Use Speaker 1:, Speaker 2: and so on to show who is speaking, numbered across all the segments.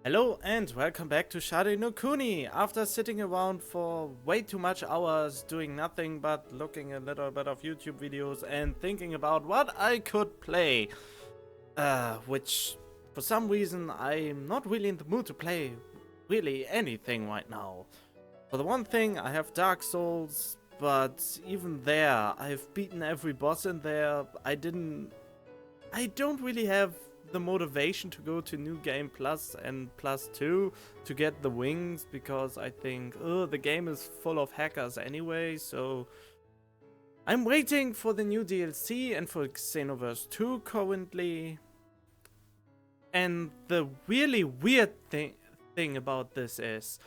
Speaker 1: Hello and welcome back to Sharin no Kuni. After sitting around for way too much hours doing nothing but looking a little bit of YouTube videos and thinking about what I could play, which for some reason I'm not really in the mood to play really anything right now. For the one thing, I have Dark Souls, but even there I've beaten every boss in there. I don't really have the motivation to go to New Game Plus and Plus 2 to get the wings, because I think, the game is full of hackers anyway, so I'm waiting for the new DLC and for Xenoverse 2 currently. And the really weird thing about this is,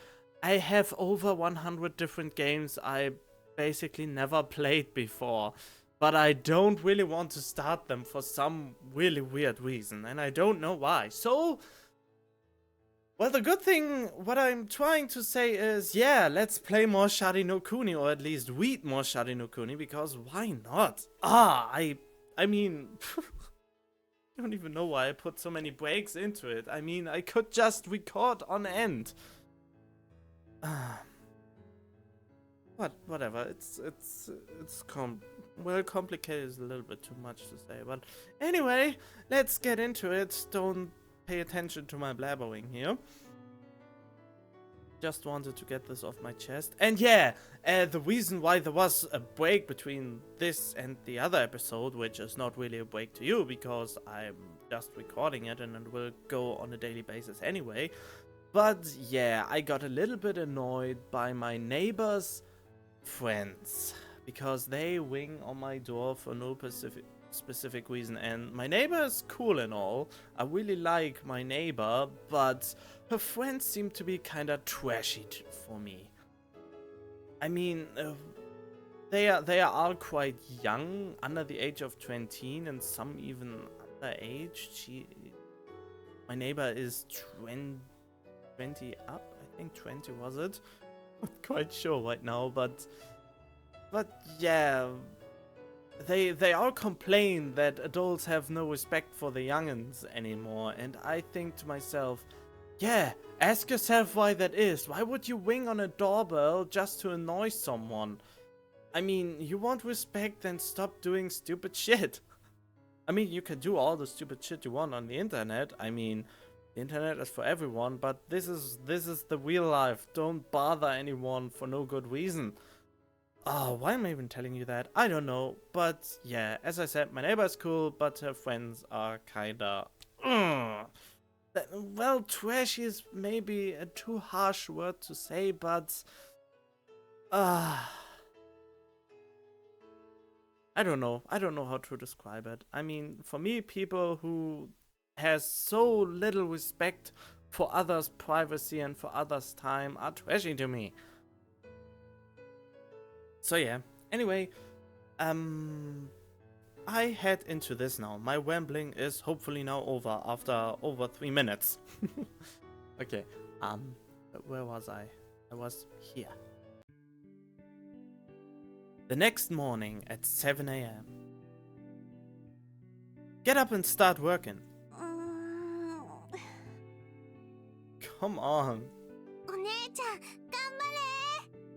Speaker 1: I have over 100 different games I basically never played before. But I don't really want to start them for some really weird reason, and I don't know why. So, well, the good thing, what I'm trying to say is, yeah, let's play more Sharin no Kuni, or at least read more Sharin no Kuni, because why not? I mean, I don't even know why I put so many breaks into it. I mean, I could just record on end. Whatever, it's complicated is a little bit too much to say, but anyway, let's get into it. Don't pay attention to my blabbering here. Just wanted to get this off my chest. And yeah, the reason why there was a break between this and the other episode, which is not really a break to you, because I'm just recording it and it will go on a daily basis anyway. But yeah, I got a little bit annoyed by my neighbor's friends, because they ring on my door for no specific reason. And my neighbor is cool and all, I really like my neighbor, but her friends seem to be kinda trashy for me. I mean, they are all quite young, under the age of 20, and some even underage. My neighbor is 20 up, I think 20 was it? Not quite sure right now, but yeah, they all complain that adults have no respect for the youngins anymore, and I think to myself, yeah, ask yourself why that is. Why would you ring on a doorbell just to annoy someone? I mean, you want respect, then stop doing stupid shit. I mean, you can do all the stupid shit you want on the internet. I mean, the internet is for everyone, but this is the real life. Don't bother anyone for no good reason. Oh, why am I even telling you that? I don't know. But yeah, as I said, my neighbor is cool, but her friends are kinda... well, trashy is maybe a too harsh word to say, but... I don't know. I don't know how to describe it. I mean, for me, people who has so little respect for others' privacy and for others' time are trashy to me. So yeah, anyway, I head into this now. My rambling is hopefully now over after over 3 minutes. Okay, where was I? I was here. The next morning at 7 AM. Get up and start working. Come on.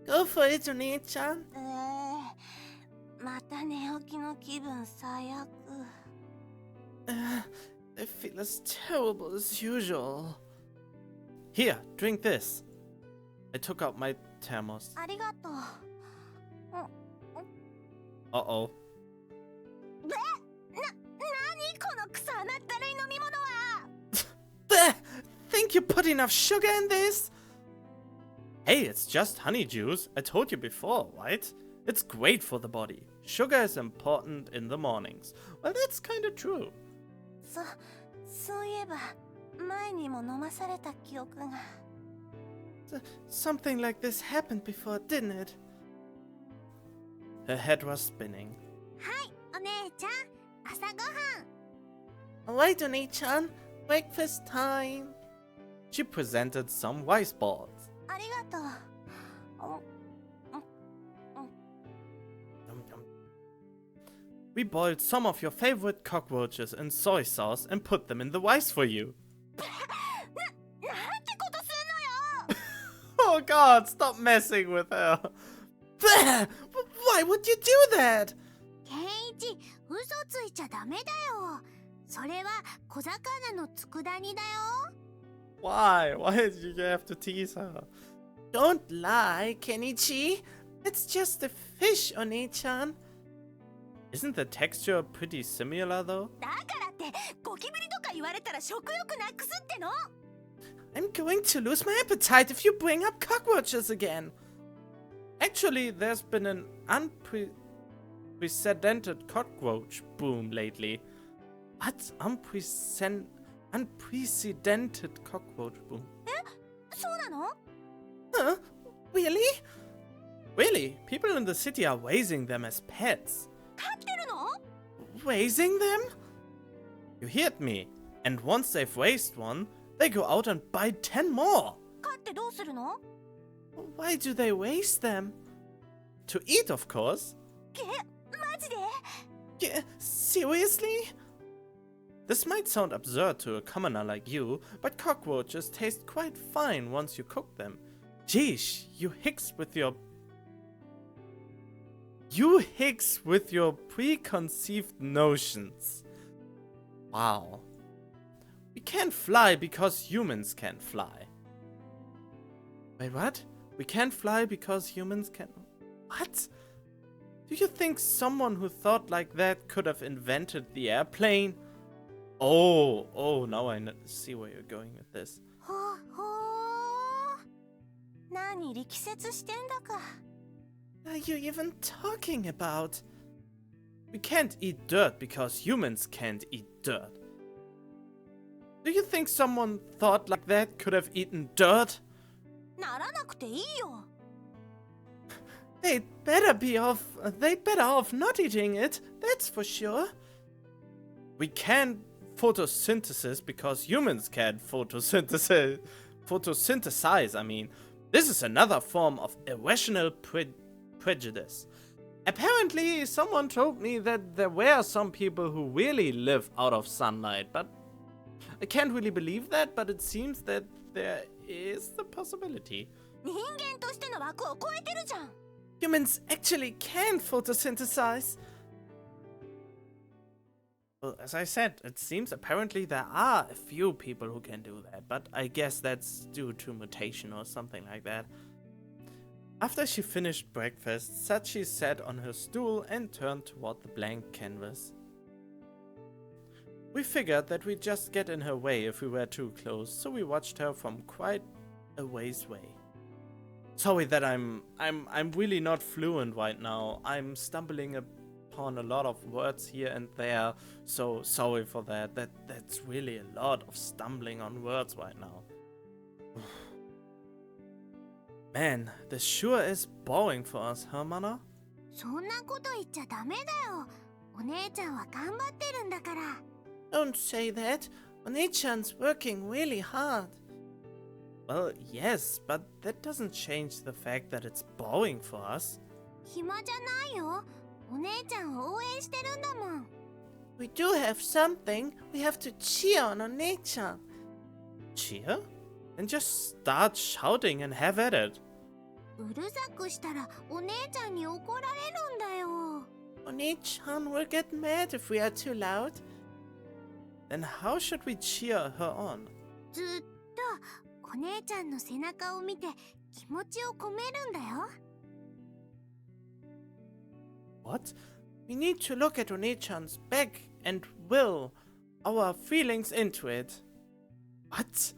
Speaker 1: Go for it, Oni-chan.
Speaker 2: また寝起きの気分最悪。
Speaker 1: I feel as terrible as usual. Here, drink this. I took out my thermos.
Speaker 2: ありがとう。
Speaker 1: Uh-oh.
Speaker 2: 何この草甘ったるい飲み物は。
Speaker 1: There! Think you put enough sugar in this? Hey, it's just honey juice. I told you before, right? It's great for the body. Sugar is important in the mornings. Well, that's kind of true.
Speaker 2: そういえば前にも飲まされた記憶が。
Speaker 1: Something like this happened before, didn't it? Her head was spinning.
Speaker 2: はい、お姉ちゃん、朝ごはん。
Speaker 1: Alright, Oni-chan, breakfast time. She presented some rice balls.
Speaker 2: ありがとう。
Speaker 1: Yum, yum. We boiled some of your favorite cockroaches in soy sauce and put them in the rice for you.
Speaker 2: なん
Speaker 1: Oh god, stop messing with her. Why would you do that?
Speaker 2: ケンイチ、嘘ついちゃダメだよ。それは小魚の佃煮だよ。
Speaker 1: Why? Why did you have to tease her? Don't lie, Kenichi. It's just a fish, Oni-chan. Isn't the texture pretty similar though?
Speaker 2: だからってゴキブリとか言われたら食欲なくすっての。
Speaker 1: I'm going to lose my appetite if you bring up cockroaches again. Actually, there's been an unprecedented cockroach boom lately. What? Unprecedented cockroach boom.
Speaker 2: そうなの？
Speaker 1: Huh? Really? Really? People in the city are raising them as pets.
Speaker 2: 飼ってるの？
Speaker 1: Raising them? You heard me. And once they've raised one, they go out and buy 10 more.
Speaker 2: 飼ってどうするの？
Speaker 1: Why do they raise them? To eat, of course.
Speaker 2: マジで？
Speaker 1: Seriously? This might sound absurd to a commoner like you, but cockroaches taste quite fine once you cook them. Jeesh, you hicks with your preconceived notions. Wow. We can't fly because humans can't fly. Wait, what? We can't fly because humans can... What? Do you think someone who thought like that could have invented the airplane? Oh, now I see where you're going with this.
Speaker 2: ほほー。何力説してんだか。
Speaker 1: What are you even talking about? We can't eat dirt because humans can't eat dirt. Do you think someone thought like that could have eaten dirt?
Speaker 2: ならなくていいよ。
Speaker 1: They'd better off not eating it, that's for sure. We can't photosynthesis because humans can't photosynthesize, I mean. This is another form of irrational prejudice. Apparently, someone told me that there were some people who really live out of sunlight, but I can't really believe that, but it seems that there is the possibility.
Speaker 2: 人間としての枠を超えてるじゃん。
Speaker 1: Humans actually can photosynthesize. Well, as I said, it seems apparently there are a few people who can do that, but I guess that's due to mutation or something like that. After she finished breakfast, Sachi sat on her stool and turned toward the blank canvas. We figured that we'd just get in her way if we were too close, so we watched her from quite a ways away. Sorry that I'm really not fluent right now. I'm stumbling upon a lot of words here and there, so sorry for that. That's really a lot of stumbling on words right now. Man, this sure is boring for us, huh, Mana?
Speaker 2: そんなこと言っちゃダメだよ。お姉ちゃんは頑張ってるんだから。
Speaker 1: Don't say that. Oni-chan's working really hard. Well, yes, but that doesn't change the fact that it's boring for us.
Speaker 2: 暇じゃないよ。お姉ちゃんを応援してるんだもん。
Speaker 1: We do have something. We have to cheer on Oni-chan. Cheer? Then just start shouting and have at it.
Speaker 2: うるさくしたらお姉ちゃんに怒られるんだよ。
Speaker 1: Oni-chan will get mad if we are too loud. Then how should we cheer her on?
Speaker 2: ずっとお姉ちゃんの背中を見て気持ちを込めるんだよ。
Speaker 1: What? We need to look at Oni-chan's back and will our feelings into it. What?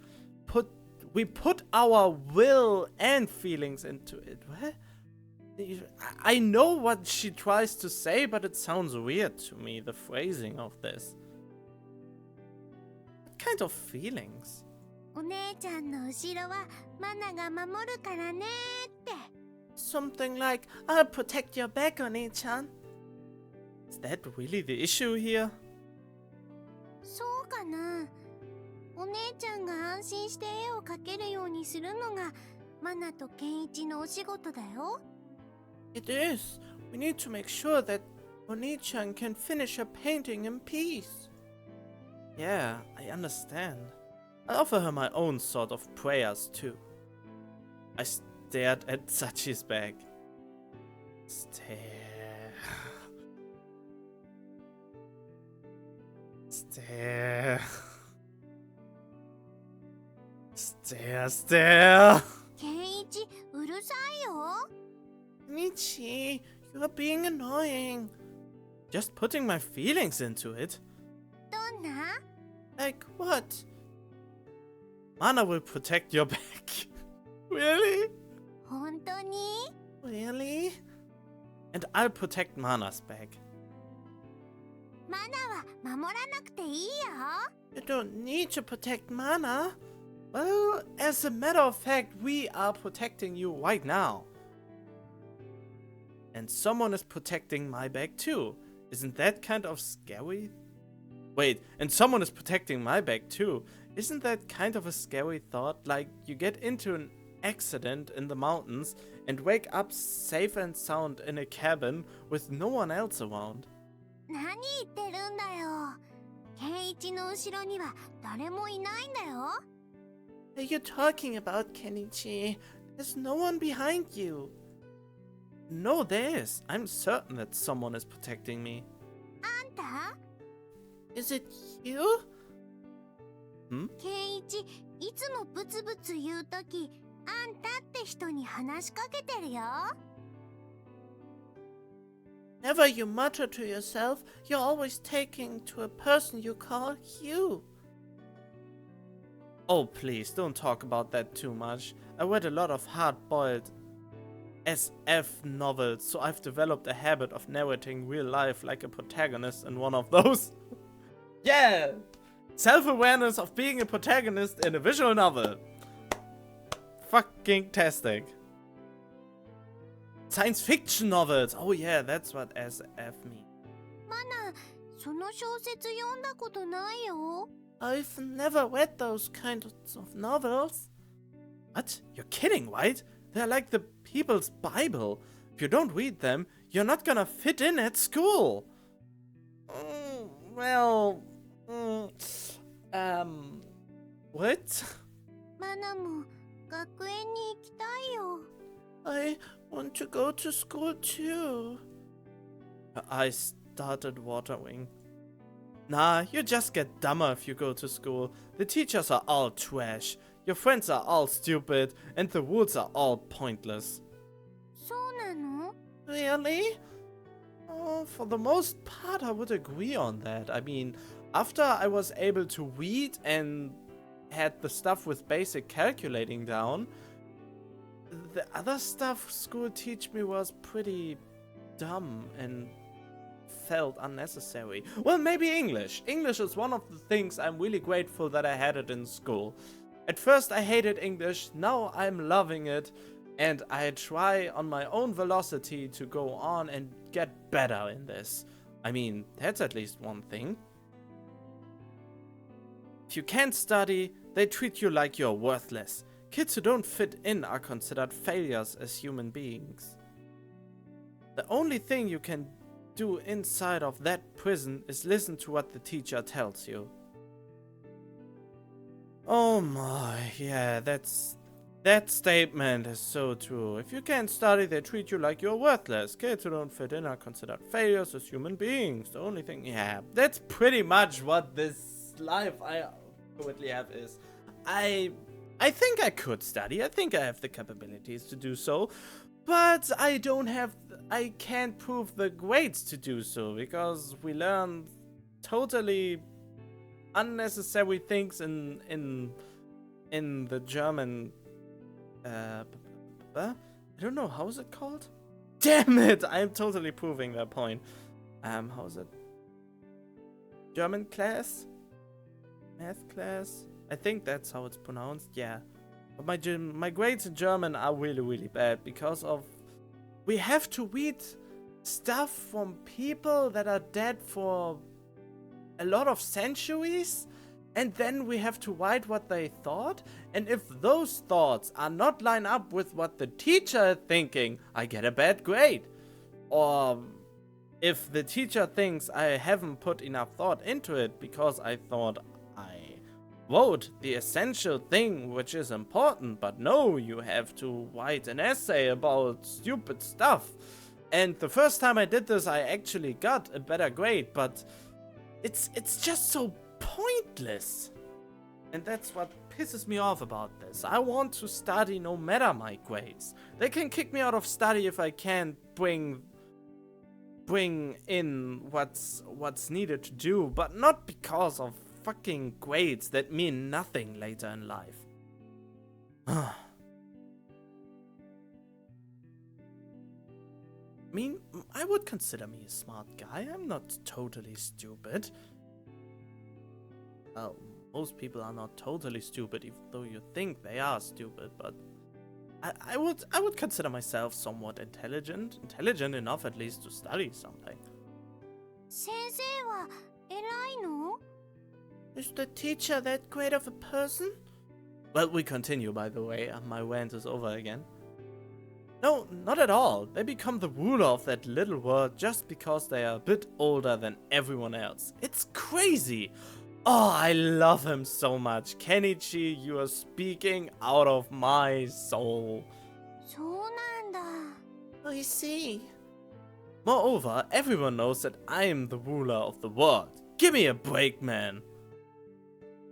Speaker 1: We put our will and feelings into it. What? I know what she tries to say, but it sounds weird to me, the phrasing of this. What kind of feelings?
Speaker 2: お姉ちゃんの後ろはマナが守るからねって。
Speaker 1: Something like, I'll protect your back, Oni-chan. Is that really the issue here?
Speaker 2: そうかな。お姉ちゃんが安心して絵を描けるようにするのがマナとケンイチのお仕事だよ。
Speaker 1: It is. We need to make sure that Oni-chan can finish her painting in peace. Yeah, I understand. I offer her my own sort of prayers too. I stared at Sachi's bag. Stare. Stare. Stare, stare.
Speaker 2: ケンイチ、うるさいよ。
Speaker 1: Michi, you are being annoying. Just putting my feelings into it.
Speaker 2: どんな？
Speaker 1: Like what? Mana will protect your bag. Really?
Speaker 2: 本当に？
Speaker 1: Really? And I'll protect Mana's bag.
Speaker 2: マナは守らなくていいよ。
Speaker 1: You don't need to protect Mana. Well, as a matter of fact, we are protecting you right now. And someone is protecting my bag too. Isn't that kind of scary? Wait, and someone is protecting my bag too. Isn't that kind of a scary thought? Like, you get into an accident in the mountains and wake up safe and sound in a cabin with no one else around.
Speaker 2: 何言ってるんだよ。ケンイチの後ろには誰もいないんだよ。
Speaker 1: What are you talking about, Kenichi? There's no one behind you. No, there is. I'm certain that someone is protecting me.
Speaker 2: あんた？
Speaker 1: Is it you?
Speaker 2: ケンイチ、いつもブツブツ言うとき、あんたって人に話しかけてるよ。
Speaker 1: Whenever you mutter to yourself, you're always taking to a person you call you. Oh, please, don't talk about that too much. I read a lot of hard-boiled SF novels, so I've developed a habit of narrating real life like a protagonist in one of those. Yeah! Self-awareness of being a protagonist in a visual novel. Fucking tastic. Science fiction novels. Oh yeah, that's what SF means.
Speaker 2: マナ、その小説読んだことないよ。
Speaker 1: I've never read those kinds of novels. What? You're kidding, right? They're like the people's Bible. If you don't read them, you're not gonna fit in at school. What?
Speaker 2: マナも学園に行きたいよ。
Speaker 1: I want to go to school too. Her eyes started watering. Nah, you just get dumber if you go to school. The teachers are all trash. Your friends are all stupid. And the rules are all pointless.
Speaker 2: そうなの？
Speaker 1: Really? Oh, for the most part, I would agree on that. I mean, after I was able to read and had the stuff with basic calculating down, the other stuff school teach me was pretty dumb and felt unnecessary. Well, maybe English. English is one of the things I'm really grateful that I had it in school. At first I hated English, now I'm loving it, and I try on my own velocity to go on and get better in this. I mean, that's at least one thing. If you can't study, they treat you like you're worthless. Kids who don't fit in are considered failures as human beings. The only thing you can do inside of that prison is listen to what the teacher tells you. Oh my, yeah, that statement is so true. If you can't study, they treat you like you're worthless. Kids who don't fit in are considered failures as human beings. The only thing, yeah, that's pretty much what this life I currently have is. I think I could study. I think I have the capabilities to do so. But I can't prove the grades to do so, because we learn totally unnecessary things in the German, I don't know, how is it called? Damn it, I'm totally proving that point. How is it? German class? Math class? I think that's how it's pronounced, yeah. But my grades in German are really, really bad because of... We have to read stuff from people that are dead for a lot of centuries, and then we have to write what they thought, and if those thoughts are not line up with what the teacher is thinking, I get a bad grade. Or if the teacher thinks I haven't put enough thought into it because I thought I wrote the essential thing which is important, but no, you have to write an essay about stupid stuff. And the first time I did this, I actually got a better grade, but it's just so pointless. And that's what pisses me off about this. I want to study no matter my grades. They can kick me out of study if I can't bring in what's needed to do, but not because of fucking grades that mean nothing later in life. I mean, I would consider me a smart guy. I'm not totally stupid. Well, most people are not totally stupid, even though you think they are stupid, but I would consider myself somewhat intelligent enough at least to study something.
Speaker 2: 先生は偉いの？
Speaker 1: Is the teacher that great of a person? Well, we continue, by the way. My rant is over again. No, not at all. They become the ruler of that little world just because they are a bit older than everyone else. It's crazy. Oh, I love him so much. Kenichi, you are speaking out of my soul.
Speaker 2: そうなんだ。
Speaker 1: I see. Moreover, everyone knows that I am the ruler of the world. Give me a break, man.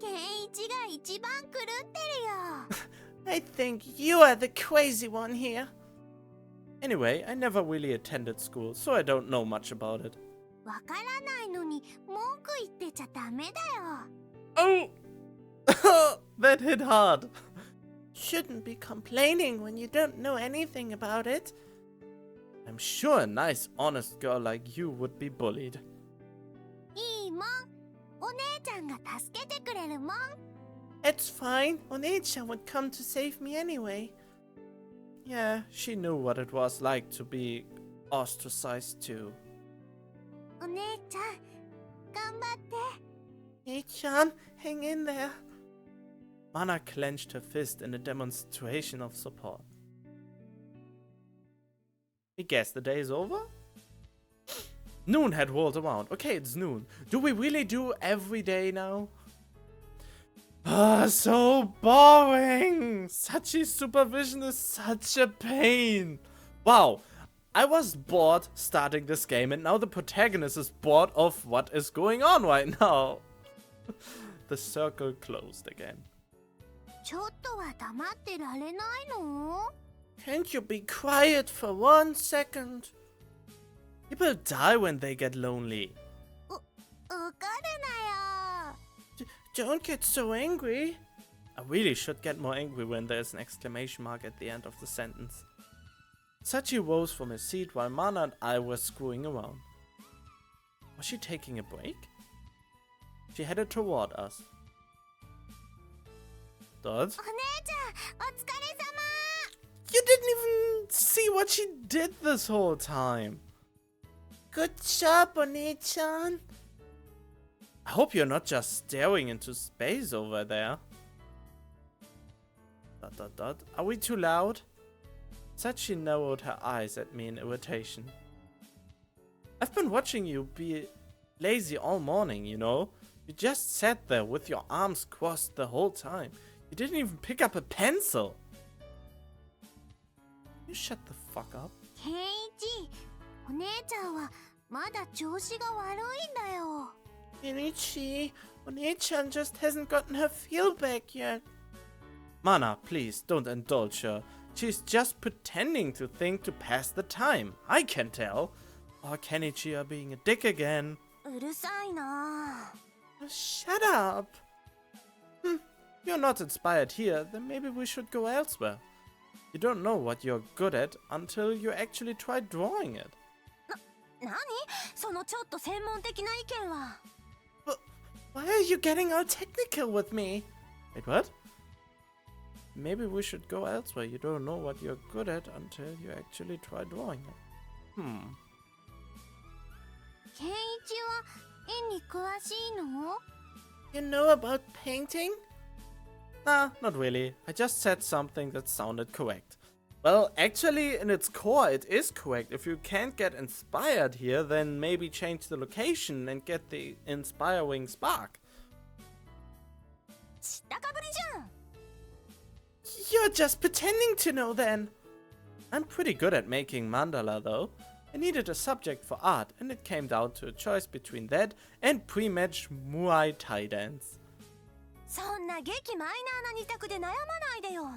Speaker 2: ケンイチが一番狂ってるよ。
Speaker 1: I think you are the crazy one here. Anyway, I never really attended school, so I don't know much about it.
Speaker 2: わからないのに文句言ってちゃダメだよ。
Speaker 1: Oh! That hit hard. Shouldn't be complaining when you don't know anything about it. I'm sure a nice, honest girl like you would be bullied.
Speaker 2: いいもん。お姉ちゃんが助けてくれるもん。
Speaker 1: It's fine. Onei-chan would come to save me anyway. Yeah, she knew what it was like to be ostracized too.
Speaker 2: お姉ちゃん、頑張って。
Speaker 1: Ei-chan, hang in there. Mana clenched her fist in a demonstration of support. I guess the day is over? Noon had rolled around. Okay, it's noon. Do we really do every day now? Ah, so boring! Sachi's supervision is such a pain. Wow, I was bored starting this game and now the protagonist is bored of what is going on right now. The circle closed again.
Speaker 2: ちょっとは黙ってられないの？
Speaker 1: Can't you be quiet for 1 second? People die when they get lonely.
Speaker 2: 怒るなよ。
Speaker 1: Don't get so angry. I really should get more angry when there's an exclamation mark at the end of the sentence. Sachi rose from his seat while Mana and I were screwing around. Was she taking a break? She headed toward us. Dot?
Speaker 2: お姉ちゃん、お疲れ様。
Speaker 1: You didn't even see what she did this whole time. Good job, Oni-chan. I hope you're not just staring into space over there. ... Are we too loud? Sachi narrowed her eyes at me in irritation. I've been watching you be lazy all morning, you know? You just sat there with your arms crossed the whole time. You didn't even pick up a pencil. You shut the fuck up.
Speaker 2: ケンイチ、お姉ちゃんはまだ調子が悪いんだよ。
Speaker 1: Kenichi, Oni-chan just hasn't gotten her feel back yet. Mana, please don't indulge her. She's just pretending to think to pass the time. I can tell. Oh, Kenichi are being a dick again.
Speaker 2: うるさいな。
Speaker 1: Shut up. You're not inspired here, then maybe we should go elsewhere. You don't know what you're good at until you actually try drawing it.
Speaker 2: なに？そのちょっと専門的な意見は。
Speaker 1: But why are you getting all technical with me? Wait, what? Maybe we should go elsewhere. You don't know what you're good at until you actually try drawing it.
Speaker 2: ケンイチは絵に詳しいの？
Speaker 1: You know about painting? Nah, not really. I just said something that sounded correct. Well, actually, in its core, it is correct. If you can't get inspired here, then maybe change the location and get the inspiring spark.
Speaker 2: 知ったかぶりじゃん。
Speaker 1: You're just pretending to know then. I'm pretty good at making mandala though. I needed a subject for art and it came down to a choice between that and pre-match Muay Thai dance.
Speaker 2: そんな激マイナーな二択で悩まないでよ。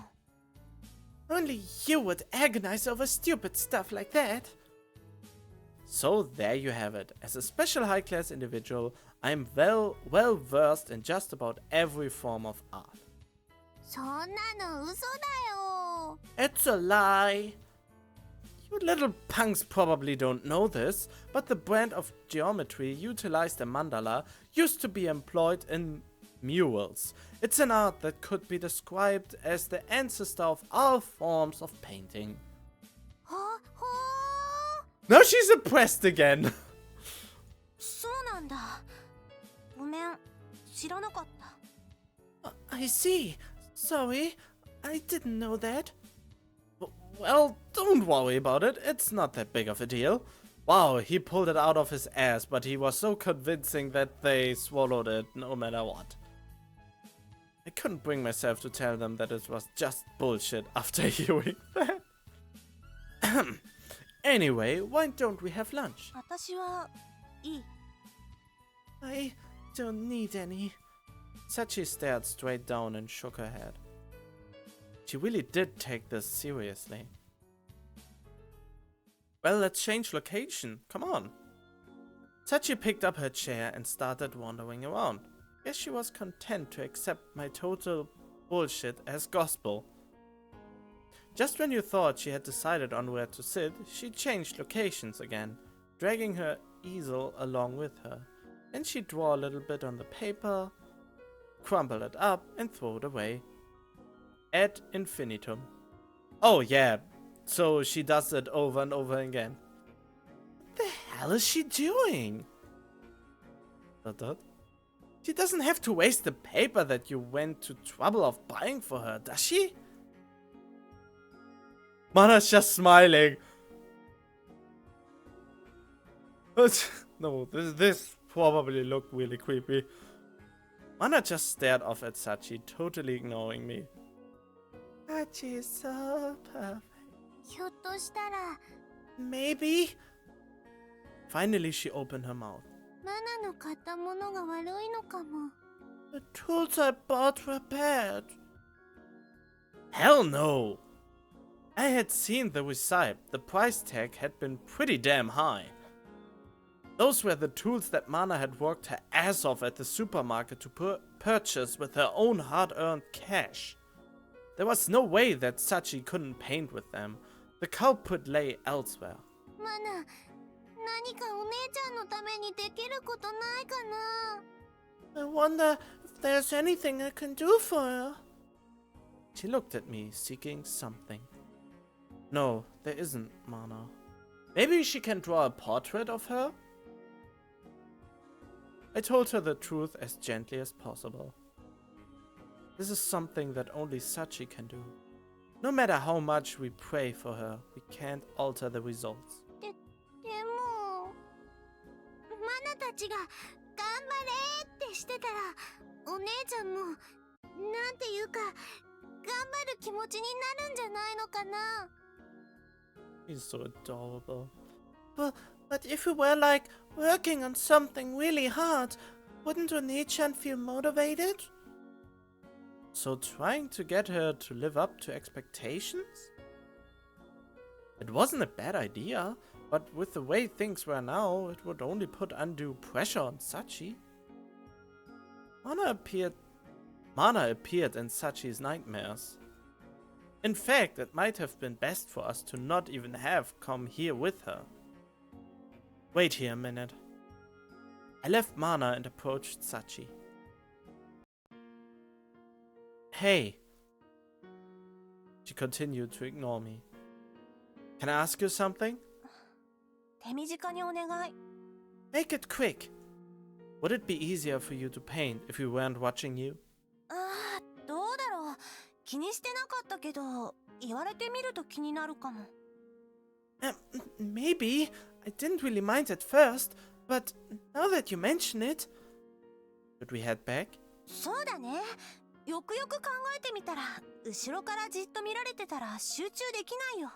Speaker 1: Only you would agonize over stupid stuff like that. So there you have it. As a special high-class individual, I'm well versed in just about every form of art.
Speaker 2: そんなの嘘だよ。
Speaker 1: It's a lie. You little punks probably don't know this, but the brand of geometry utilized in mandala used to be employed in murals. It's an art that could be described as the ancestor of all forms of painting.
Speaker 2: ほ
Speaker 1: Now she's oppressed again.
Speaker 2: そうなんだ。ごめん、知らなかった。
Speaker 1: I see. Sorry, I didn't know that. Well, don't worry about it. It's not that big of a deal. Wow, he pulled it out of his ass, but he was so convincing that they swallowed it no matter what. I couldn't bring myself to tell them that it was just bullshit after hearing that. Anyway, why don't we have lunch?
Speaker 2: 私はいい。
Speaker 1: I don't need any. Sachi stared straight down and shook her head. She really did take this seriously. Well, let's change location. Come on. Sachi picked up her chair and started wandering around. Guess she was content to accept my total bullshit as gospel. Just when you thought she had decided on where to sit, she changed locations again, dragging her easel along with her. Then she'd draw a little bit on the paper, crumple it up and throw it away. Ad infinitum. Oh yeah, so she does it over and over again. What the hell is she doing? Dot. She doesn't have to waste the paper that you went to trouble of buying for her, does she? Mana's just smiling. No, this probably looked really creepy. Mana just stared off at Sachi, totally ignoring me. Sachi is so perfect.
Speaker 2: ひょっとしたら
Speaker 1: Maybe? Finally, she opened her mouth.
Speaker 2: マナの買ったものが悪いのかも。
Speaker 1: The tools I bought were bad. Hell no! I had seen the receipt. The price tag had been pretty damn high. Those were the tools that Mana had worked her ass off at the supermarket to purchase with her own hard-earned cash. There was no way that Sachi couldn't paint with them. The culprit lay elsewhere.
Speaker 2: マナ、何かお姉ちゃんのためにできることないかな。
Speaker 1: I wonder if there's anything I can do for her. She looked at me, seeking something. No, there isn't, Mana. Maybe she can draw a portrait of her? I told her the truth as gently as possible. This is something that only Sachi can do. No matter how much we pray for her, we can't alter the results.
Speaker 2: でもマナたちが頑張れってしてたらお姉ちゃんもなんていうか頑張る気持ちになるんじゃないのかな。
Speaker 1: He's so adorable. But if we were like working on something really hard, wouldn't Oni-chan feel motivated? So trying to get her to live up to expectations? It wasn't a bad idea, but with the way things were now, it would only put undue pressure on Sachi. Mana appeared in Sachi's nightmares. In fact, it might have been best for us to not even have come here with her. Wait here a minute. I left Mana and approached Sachi. Hey. She continued to ignore me. Can I ask you something?
Speaker 2: 手短にお願い。
Speaker 1: Make it quick. Would it be easier for you to paint if we weren't watching you?
Speaker 2: ああ、どうだろう。気にしてなかったけど、言われてみると気になるかも。
Speaker 1: Maybe. I didn't really mind at first, but now that you mention it... Should we head back?
Speaker 2: そうだね。よくよく考えてみたら、後ろからじっと見られてたら集中できないよ。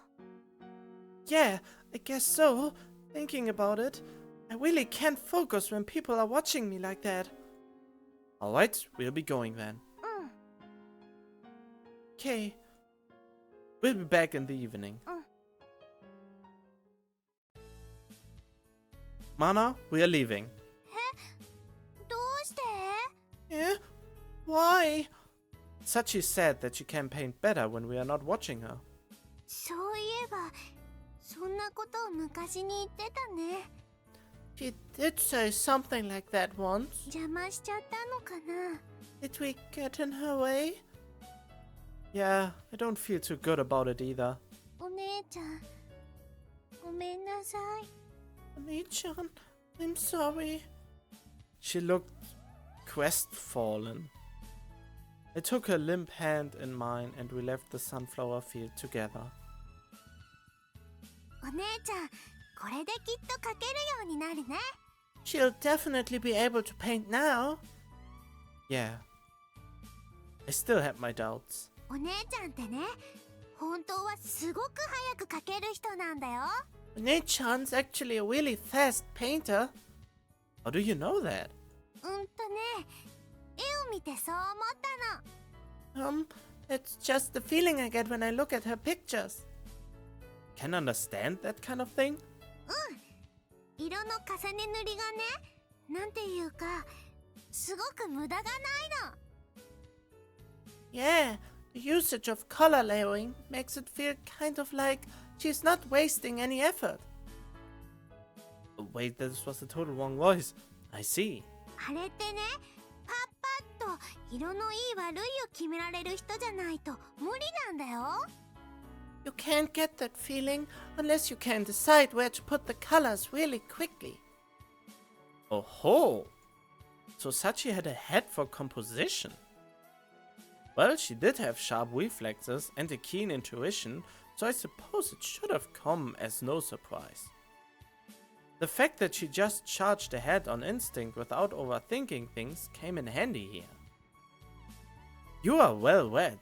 Speaker 1: Yeah, I guess so. Thinking about it, I really can't focus when people are watching me like that. Alright, we'll be going then.
Speaker 2: うん。
Speaker 1: Okay. We'll be back in the evening. Mana, we are leaving.
Speaker 2: どうして？
Speaker 1: Eh? Why? Sachi said that she can paint better when we are not watching her.
Speaker 2: そういえば、そんなことを昔に言ってたね。
Speaker 1: She did say something like that once.
Speaker 2: 邪魔しちゃったのかな。
Speaker 1: Did we get in her way? Yeah, I don't feel too good about it either.
Speaker 2: お姉ちゃん、ごめんなさい。
Speaker 1: Oni-chan, I'm sorry. She looked crestfallen. I took her limp hand in mine and we left the sunflower field together.
Speaker 2: お姉ちゃん、これできっと描けるようになるね。
Speaker 1: She'll definitely be able to paint now. Yeah. I still had my doubts.
Speaker 2: お姉ちゃんってね、本当はすごく早く描ける人なんだよ。
Speaker 1: Oni-chan's actually a really fast painter. How do you know that?
Speaker 2: 絵を見てそう思ったの。
Speaker 1: It's just the feeling I get when I look at her pictures. Can understand that kind of thing?
Speaker 2: 色の重ね塗りがね、なんていうか、すごく無駄がないの。
Speaker 1: Yeah, the usage of color layering makes it feel kind of like she's not wasting any effort. Oh, wait, this was a total wrong voice. I see.
Speaker 2: あれってね、パッパッと色のいい悪いを決められる人じゃないと無理なんだよ。
Speaker 1: You can't get that feeling unless you can decide where to put the colors really quickly. Oh ho! So Sachi had a head for composition. Well, she did have sharp reflexes and a keen intuition, so I suppose it should have come as no surprise. The fact that she just charged ahead on instinct without overthinking things came in handy here. You are well read.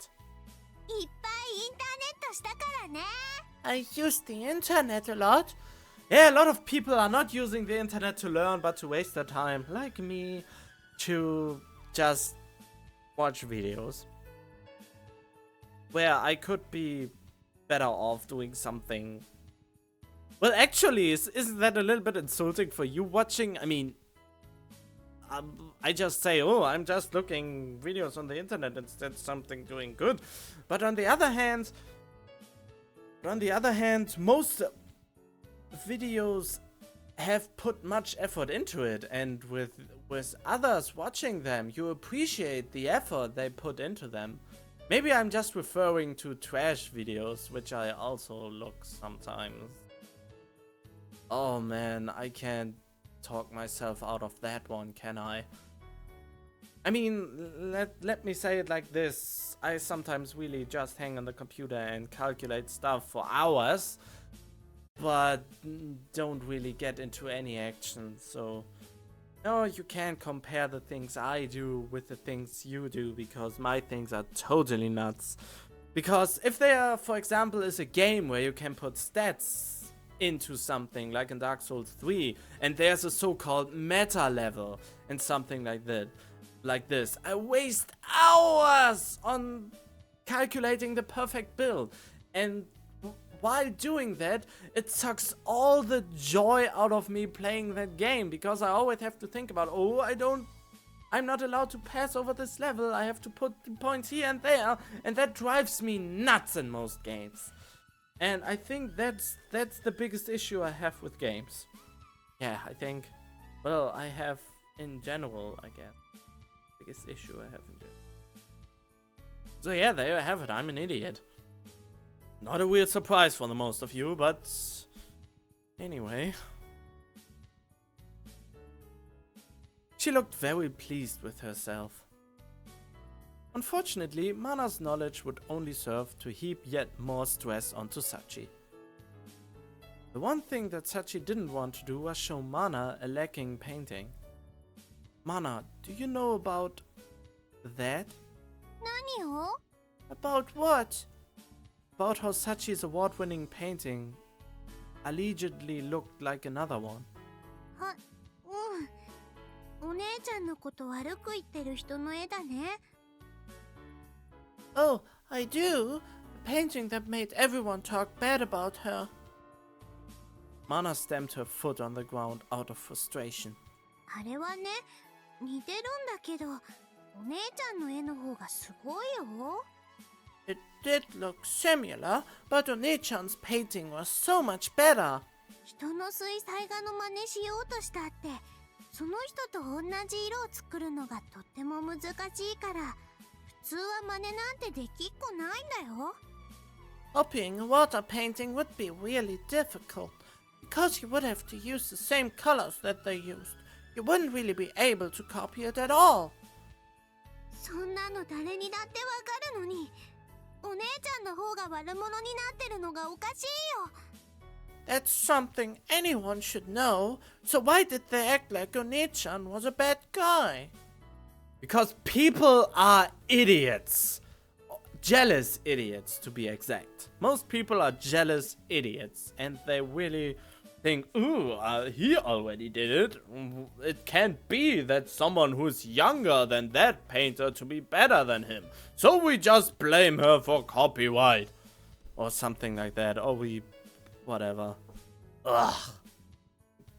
Speaker 2: いっぱいインターネットしたからね。
Speaker 1: I use the internet a lot. Yeah, a lot of people are not using the internet to learn, but to waste their time, like me, to just watch videos. Where I could be better off doing something. Well, actually, isn't that a little bit insulting for you watching? I mean, I just say, oh, I'm just looking videos on the internet instead of something doing good. But on the other hand, most videos have put much effort into it, and with others watching them, you appreciate the effort they put into them. Maybe I'm just referring to trash videos, which I also look sometimes. Oh man, I can't talk myself out of that one, can I? I mean, let me say it like this. I sometimes really just hang on the computer and calculate stuff for hours, but don't really get into any action, so... No, you can't compare the things I do with the things you do, because my things are totally nuts. Because if there, for example, is a game where you can put stats into something, like in Dark Souls 3, and there's a so-called meta level and something like that, like this, I waste hours on calculating the perfect build, and while doing that, it sucks all the joy out of me playing that game, because I always have to think about, oh, I'm not allowed to pass over this level, I have to put points here and there, and that drives me nuts in most games. And I think that's the biggest issue I have with games. Yeah, I think, well, I have in general, I guess. Biggest issue I have in general. So yeah, there you have it, I'm an idiot. Not a weird surprise for the most of you, but anyway. She looked very pleased with herself. Unfortunately, Mana's knowledge would only serve to heap yet more stress onto Sachi. The one thing that Sachi didn't want to do was show Mana a lacking painting. Mana, do you know about that?
Speaker 2: 何よ。
Speaker 1: About what? About how Sachi's award-winning painting allegedly looked like another one.
Speaker 2: は、うん。お姉ちゃんのこと悪く言ってる人の絵だね。
Speaker 1: Oh, I do? The painting that made everyone talk bad about her. Mana stamped her foot on the ground out of frustration.
Speaker 2: あれはね、似てるんだけど、お姉ちゃんの絵の方がすごいよ。
Speaker 1: It did look similar, but Oni-chan's painting was so much better.
Speaker 2: 人の水彩画の真似しようとしたって、その人と同じ色を作るのがとっても難しいから、普通は真似なんてできっこないんだよ。
Speaker 1: Copying a water painting would be really difficult, because you would have to use the same colors that they used. You wouldn't really be able to copy it at all.
Speaker 2: そんなの誰にだってわかるのに、お姉ちゃんの方が悪者になってるのがおかしいよ。
Speaker 1: That's something anyone should know, so why did they act like Oni-chan was a bad guy? Because people are idiots. Jealous idiots, to be exact. Most people are jealous idiots, and they really think, ooh, he already did it. It can't be that someone who's younger than that painter to be better than him. So we just blame her for copyright. Or something like that. Or we... whatever. Ugh.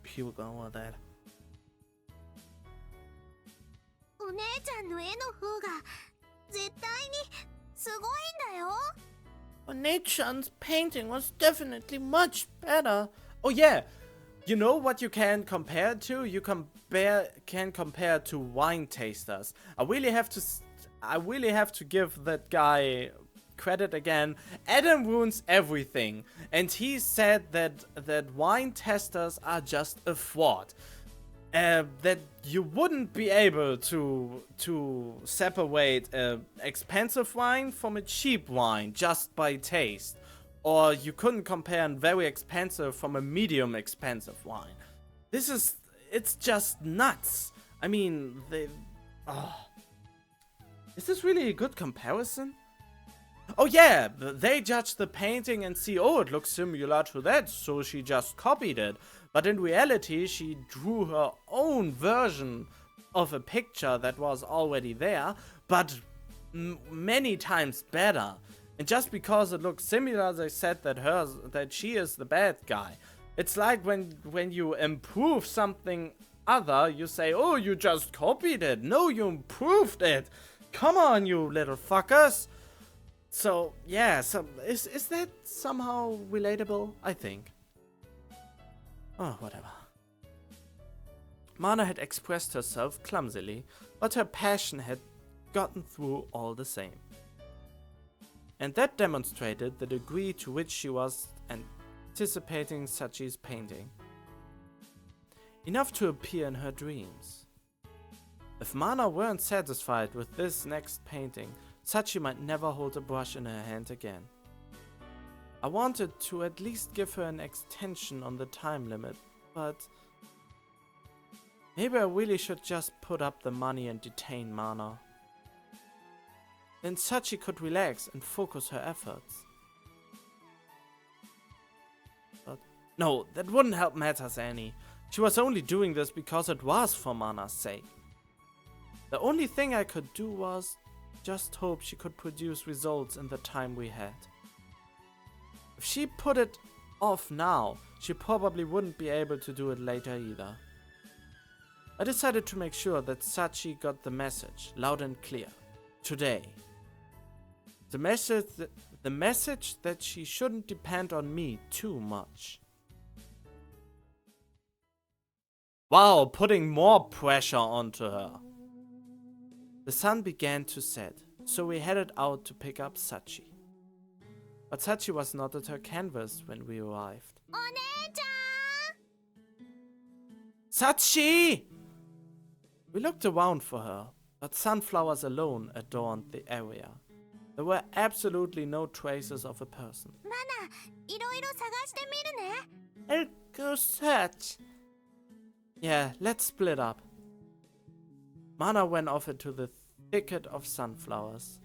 Speaker 1: People go with that.
Speaker 2: お姉ちゃんの絵の方が絶対にすごいんだよ。
Speaker 1: Oni-chan's painting was definitely much better. Oh yeah, you know what you can compare it to? You can compare it to wine tasters. I really have to give that guy credit again. Adam ruins everything, and he said that wine testers are just a fraud. That you wouldn't be able to separate expensive wine from a cheap wine just by taste. Or you couldn't compare a very expensive from a medium expensive wine. It's just nuts. I mean, is this really a good comparison? Oh yeah, they judge the painting and see, oh, it looks similar to that, so she just copied it. But in reality, she drew her own version of a picture that was already there, but many times better. And just because it looks similar, they said that she is the bad guy. It's like when you improve something other, you say, oh, you just copied it. No, you improved it. Come on, you little fuckers. So, yeah, is that somehow relatable? I think. Oh, whatever. Mana had expressed herself clumsily, but her passion had gotten through all the same. And that demonstrated the degree to which she was anticipating Sachi's painting. Enough to appear in her dreams. If Mana weren't satisfied with this next painting, Sachi might never hold a brush in her hand again. I wanted to at least give her an extension on the time limit, but maybe I really should just put up the money and detain Mana. Then Sachi could relax and focus her efforts. But no, that wouldn't help matters any. She was only doing this because it was for Mana's sake. The only thing I could do was just hope she could produce results in the time we had. If she put it off now, she probably wouldn't be able to do it later either. I decided to make sure that Sachi got the message loud and clear. Today. The message that she shouldn't depend on me too much. Wow, putting more pressure onto her. The sun began to set, so we headed out to pick up Sachi. But Sachi was not at her canvas when we arrived.
Speaker 2: お姉ちゃん!
Speaker 1: Sachi! We looked around for her, but sunflowers alone adorned the area. There were absolutely no traces of a person.
Speaker 2: マナ、いろいろ探してみるね。
Speaker 1: I'll go search. Yeah, let's split up. Mana went off into the thicket of sunflowers.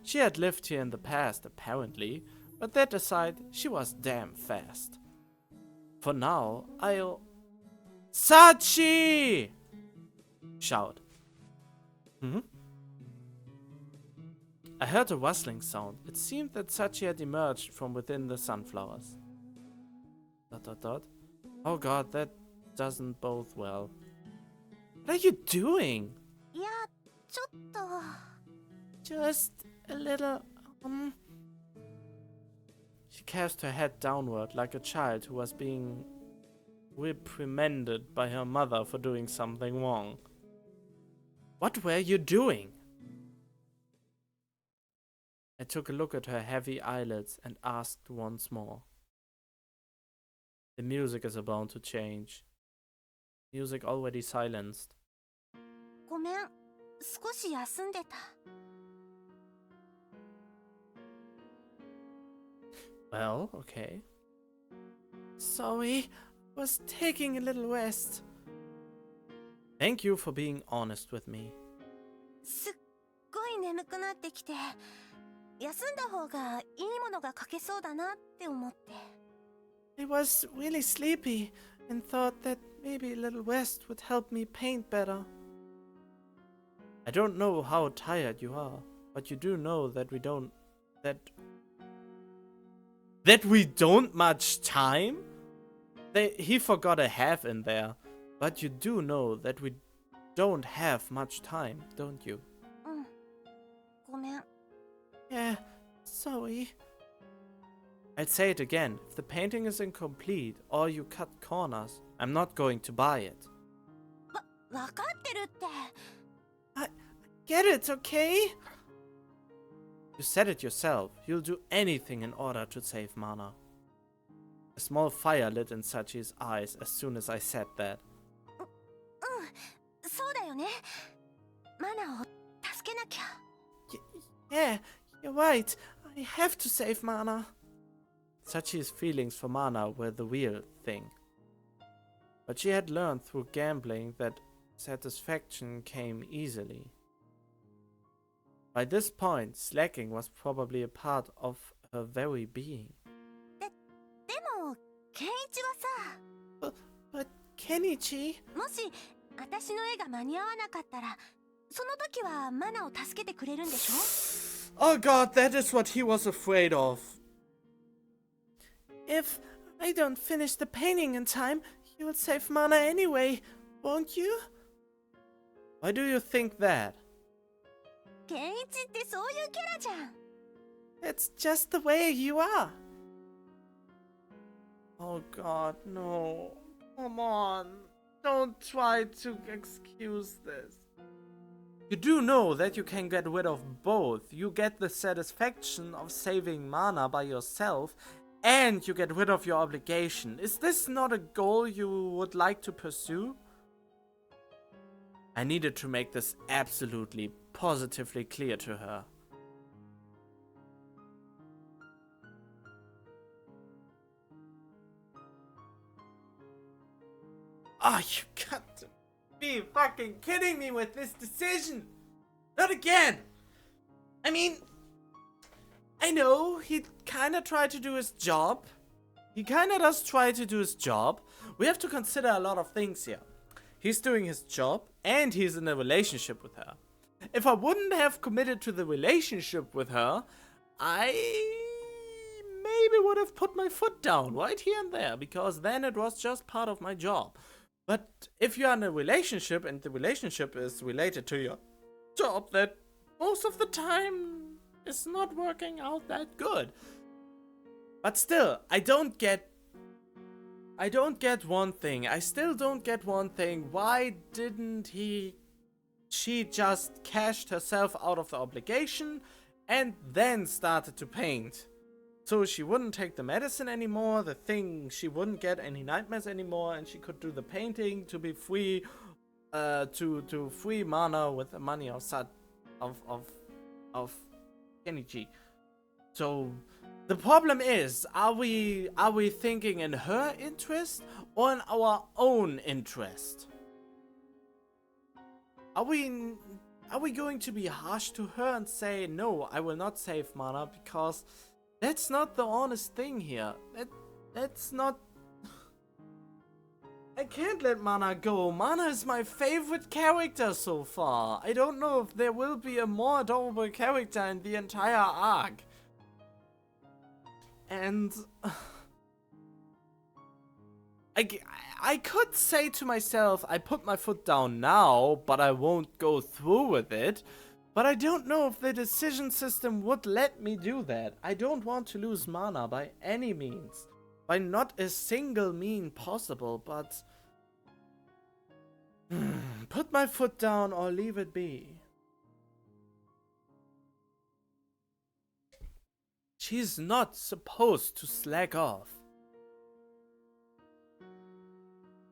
Speaker 1: She had lived here in the past, apparently, but that aside, she was damn fast. For now, I'll... Sachi! Shout. Hmm? I heard a rustling sound. It seemed that Sachi had emerged from within the sunflowers. ... Oh god, that doesn't bode well. What are you doing?
Speaker 2: いや、ちょっと。
Speaker 1: Just a little, She cast her head downward like a child who was being reprimanded by her mother for doing something wrong. What were you doing? I took a look at her heavy eyelids and asked once more. The music is about to change. Music already silenced.
Speaker 2: ごめん、少し休んでた。
Speaker 1: Well, okay. Sorry, was taking a little rest. Thank you for being honest with me.
Speaker 2: すっごい眠くなってきて、休んだ方がいいものが書けそうだなって思って。
Speaker 1: I was really sleepy and thought that maybe a little rest would help me paint better. I don't know how tired you are, but you do know that we don't much time? He forgot a half in there, but you do know that we don't have much time, don't you?
Speaker 2: うん。ごめん。
Speaker 1: Yeah, sorry. I'd say it again. If the painting is incomplete or you cut corners, I'm not going to buy it.
Speaker 2: わかってるって。
Speaker 1: I get it, okay? You said it yourself. You'll do anything in order to save mana. A small fire lit in Sachi's eyes as soon as I said that.
Speaker 2: そうだよね。マナを助けなきゃ。
Speaker 1: Yeah, you're right. I have to save mana. Sachi's feelings for mana were the real thing. But she had learned through gambling that satisfaction came easily. By this point, slacking was probably a part of her very being.
Speaker 2: でも、ケンイチはさ。
Speaker 1: But Kenichi...
Speaker 2: もし、私の絵が間に合わなかったら、その時はマナを助けてくれるんでしょ?
Speaker 1: Oh god, that is what he was afraid of. If I don't finish the painting in time, you will save mana anyway, won't you? Why do you think that?
Speaker 2: ケンイチってそういうキャラじゃん。
Speaker 1: It's just the way you are. Oh god, no. Come on. Don't try to excuse this. You do know that you can get rid of both. You get the satisfaction of saving mana by yourself, and you get rid of your obligation. Is this not a goal you would like to pursue? I needed to make this absolutely, positively clear to her. Oh, you got to be fucking kidding me with this decision! Not again! I mean, I know he kinda tried to do his job. He kinda does try to do his job. We have to consider a lot of things here. He's doing his job and he's in a relationship with her. If I wouldn't have committed to the relationship with her, I maybe would have put my foot down right here and there, because then it was just part of my job. But if you're in a relationship and the relationship is related to your job, that most of the time is not working out that good. But still, I don't get one thing. I still don't get one thing. Why didn't she just cashed herself out of the obligation and then started to paint? So she wouldn't take the medicine anymore, the thing, she wouldn't get any nightmares anymore, and she could do the painting to be free, to free mana with the money of Kenichi. So the problem is, are we thinking in her interest or in our own interest? Are we Are we going to be harsh to her and say, no, I will not save mana, because that's not the honest thing here. That's not... I can't let Mana go. Mana is my favorite character so far. I don't know if there will be a more adorable character in the entire arc. And... I could say to myself, I put my foot down now, but I won't go through with it. But I don't know if the decision system would let me do that. I don't want to lose mana by any means. By not a single mean possible, but... put my foot down or leave it be. She's not supposed to slack off.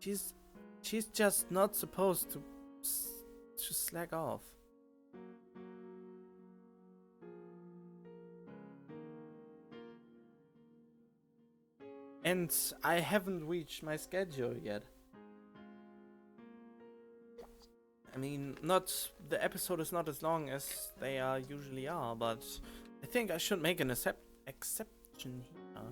Speaker 1: She's just not supposed to slack off. And I haven't reached my schedule yet. I mean, the episode is not as long as they usually are, but I think I should make an exception here.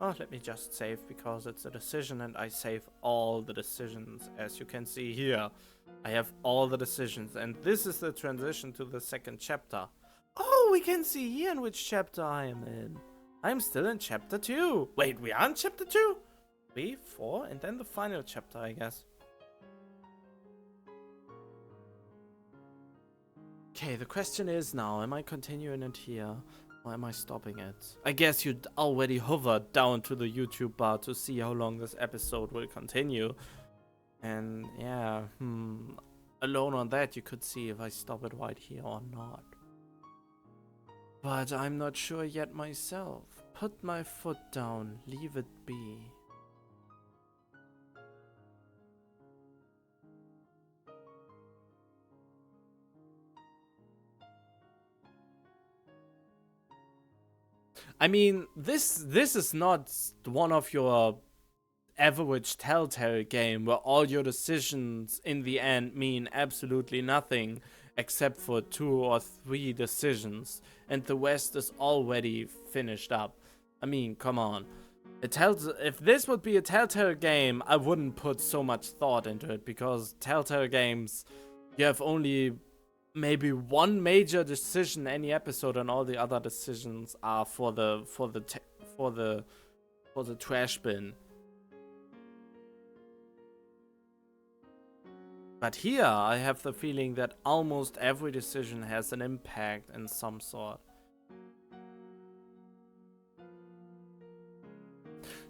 Speaker 1: Oh, let me just save, because it's a decision and I save all the decisions. As you can see here, I have all the decisions, and this is the transition to the second chapter. Oh, we can see here in which chapter I am in. I'm still in chapter 2. Wait, we are in chapter 2? 3, 4, and then the final chapter, I guess. Okay, the question is now, am I continuing it here? Or am I stopping it? I guess you'd already hovered down to the YouTube bar to see how long this episode will continue. And yeah, alone on that you could see if I stop it right here or not. But I'm not sure yet myself. Put my foot down, leave it be. I mean, this is not one of your average Telltale game where all your decisions in the end mean absolutely nothing except for 2 or 3 decisions, and the rest is already finished up. I mean, come on. If this would be a Telltale game, I wouldn't put so much thought into it, because Telltale games, you have only maybe one major decision any episode, and all the other decisions are for the trash bin. But here I have the feeling that almost every decision has an impact in some sort.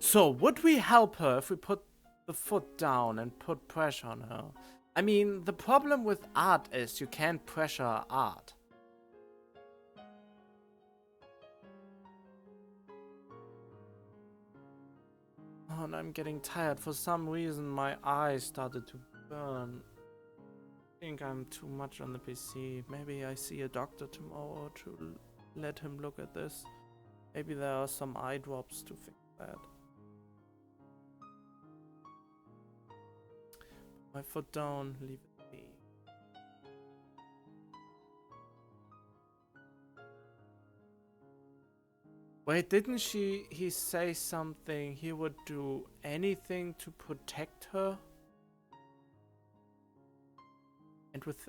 Speaker 1: So would we help her if we put the foot down and put pressure on her? I mean, the problem with art is you can't pressure art. Oh, and I'm getting tired. For some reason, my eyes started to burn. I think I'm too much on the PC. Maybe I see a doctor tomorrow to let him look at this. Maybe there are some eye drops to fix that. My foot down, leave it be. Wait, didn't he say something? He would do anything to protect her? And with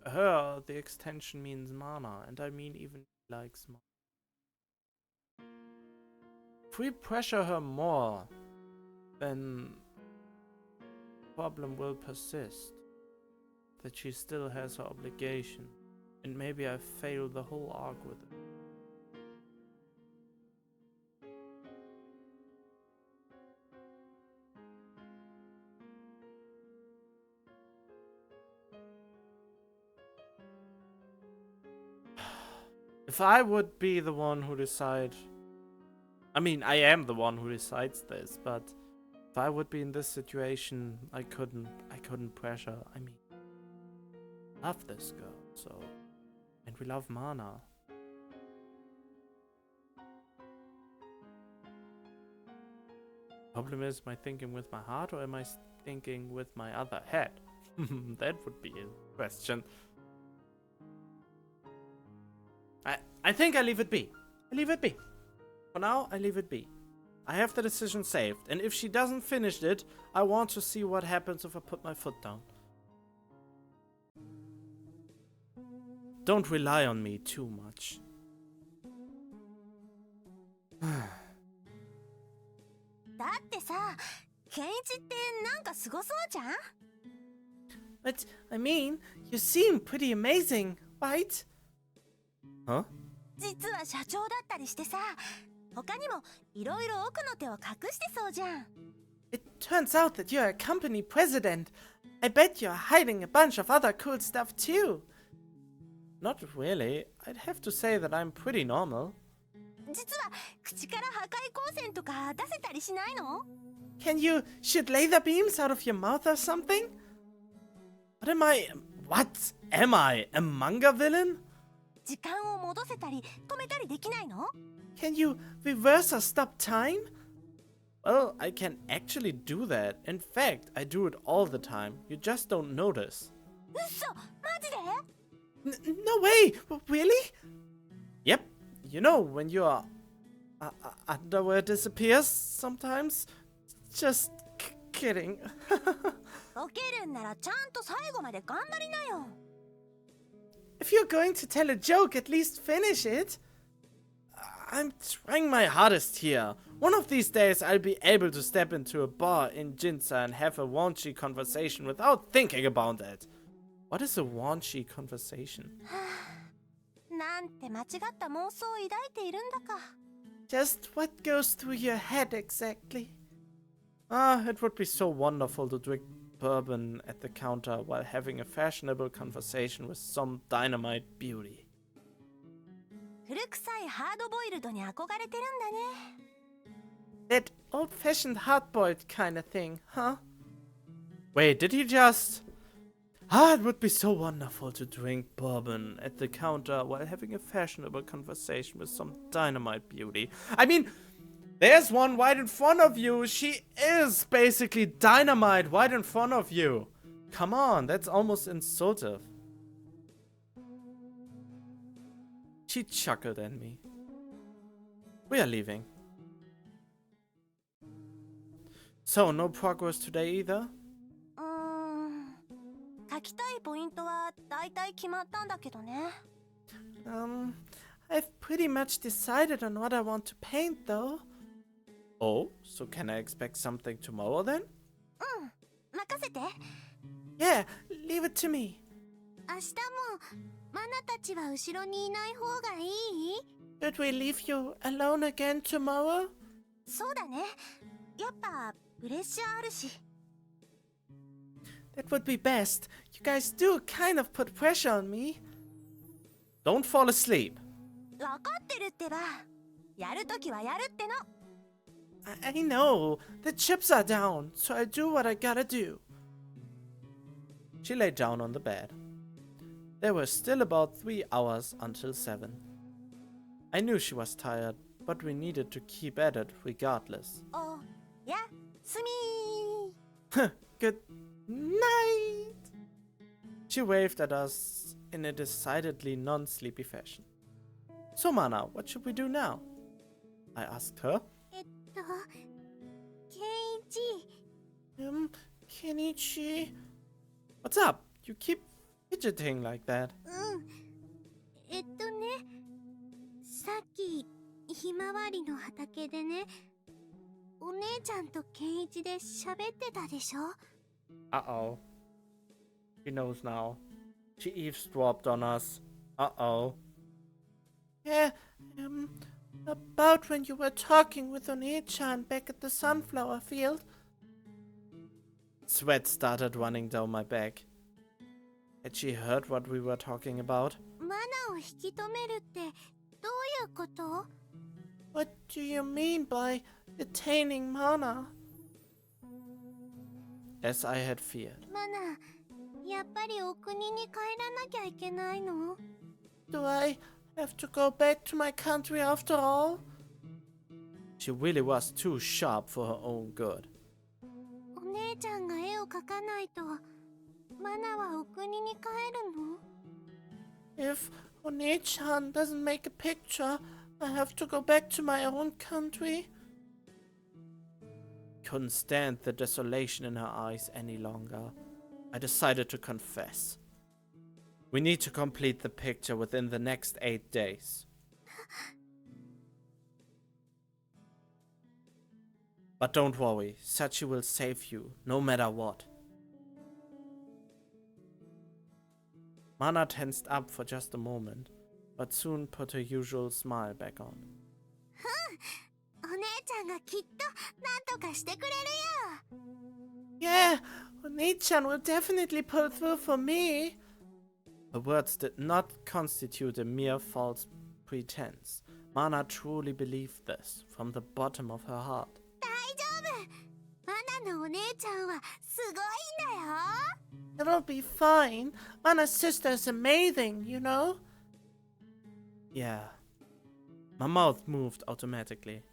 Speaker 1: her, the extension means mana, and I mean even he likes mana. If we pressure her more, then problem will persist, that she still has her obligation, and maybe I fail the whole arc with it. If I would be the one who decide, I mean, I am the one who decides this, but if I would be in this situation, I couldn't pressure. I mean, love this girl, so, and we love mana. Problem is, am I thinking with my heart or am I thinking with my other head? That would be a question. I think I leave it be. I leave it be. For now, I leave it be. I have the decision saved, and if she doesn't finish it, I want to see what happens if I put my foot down. Don't rely on me too much. But, I mean, you seem pretty amazing, right? Huh?
Speaker 2: 実は社長だったりしてさ、他にもいろいろ奥の手を隠してそうじゃん。
Speaker 1: It turns out that you're a company president. I bet you're hiding a bunch of other cool stuff too. Not really. I'd have to say that I'm pretty normal.
Speaker 2: 実は口から破壊光線とか出せたりしないの？
Speaker 1: Can you shoot laser beams out of your mouth or something? What am I? What am I? A manga villain?
Speaker 2: 時間を戻せたり止めたりできないの？
Speaker 1: Can you reverse or stop time? Well, I can actually do that. In fact, I do it all the time. You just don't notice.
Speaker 2: 嘘、マジで？
Speaker 1: No way! Really? Yep. You know, when your underwear disappears sometimes? Just kidding.
Speaker 2: ボケるんならちゃんと最後まで頑張りなよ。
Speaker 1: If you're going to tell a joke, at least finish it. I'm trying my hardest here. One of these days, I'll be able to step into a bar in Jinza and have a raunchy conversation without thinking about it. What is a raunchy conversation?
Speaker 2: なんて間違った妄想を抱いているんだか。
Speaker 1: Just what goes through your head exactly? Ah, it would be so wonderful to drink bourbon at the counter while having a fashionable conversation with some dynamite beauty.
Speaker 2: 古臭いハードボイルドに憧れてるんだね。
Speaker 1: That old-fashioned hard-boiled kind of thing, huh? Wait, did he just... Ah, it would be so wonderful to drink bourbon at the counter while having a fashionable conversation with some dynamite beauty. I mean, there's one right in front of you. She is basically dynamite right in front of you. Come on, that's almost insultive. She chuckled at me. We are leaving. So, no progress today either?
Speaker 2: 書きたいポイントはだいたい決まったんだけどね。
Speaker 1: I've pretty much decided on what I want to paint though. Oh, so can I expect something tomorrow then?
Speaker 2: 任せて。
Speaker 1: Yeah, leave it to me.
Speaker 2: 明日もマナたちは後ろにいない方がいい？
Speaker 1: Should we leave you alone again tomorrow?
Speaker 2: そうだね。やっぱプレッシャーあるし。
Speaker 1: That would be best. You guys do kind of put pressure on me. Don't fall asleep.
Speaker 2: 分かってるってば。やるときはやるっての。
Speaker 1: I know. The chips are down, so I do what I gotta do. She lay down on the bed. There were still about 3 hours until 7. I knew she was tired, but we needed to keep at it regardless.
Speaker 2: おやすみ。
Speaker 1: Good night. She waved at us in a decidedly non-sleepy fashion. So Mana, what should we do now? I asked her.
Speaker 2: ケンイチ。
Speaker 1: Kenichi? What's up? You keep fidgeting like that.
Speaker 2: さっきひまわりの畑でね、お姉ちゃんとケンイチで喋ってたでしょ？
Speaker 1: Uh-oh. She knows now. She eavesdropped on us. Uh-oh. Yeah, about when you were talking with One-chan back at the sunflower field. Sweat started running down my back. Had she heard what we were talking about?
Speaker 2: マナを引き止めるってどういうこと？
Speaker 1: What do you mean by detaining Mana? As I had feared.
Speaker 2: マナ、やっぱりお国に帰らなきゃいけないの？
Speaker 1: Do I have to go back to my country after all? She really was too sharp for her own good.
Speaker 2: お姉ちゃんが絵を描かないとマナはお国に帰るの？
Speaker 1: If One-chan doesn't make a picture, I have to go back to my own country. Couldn't stand the desolation in her eyes any longer. I decided to confess. We need to complete the picture within the next 8 days. But don't worry, Sachi will save you, no matter what. Mana tensed up for just a moment, but soon put her usual smile back on.
Speaker 2: お姉ちゃんがきっとなんとかしてくれるよ。
Speaker 1: Yeah, Oni-chan will definitely pull through for me. Her words did not constitute a mere false pretense. Mana truly believed this from the bottom of her heart.
Speaker 2: 大丈夫。マナのお姉ちゃんはすごいんだよ。
Speaker 1: It'll be fine. Mana's sister is amazing, you know? Yeah. My mouth moved automatically.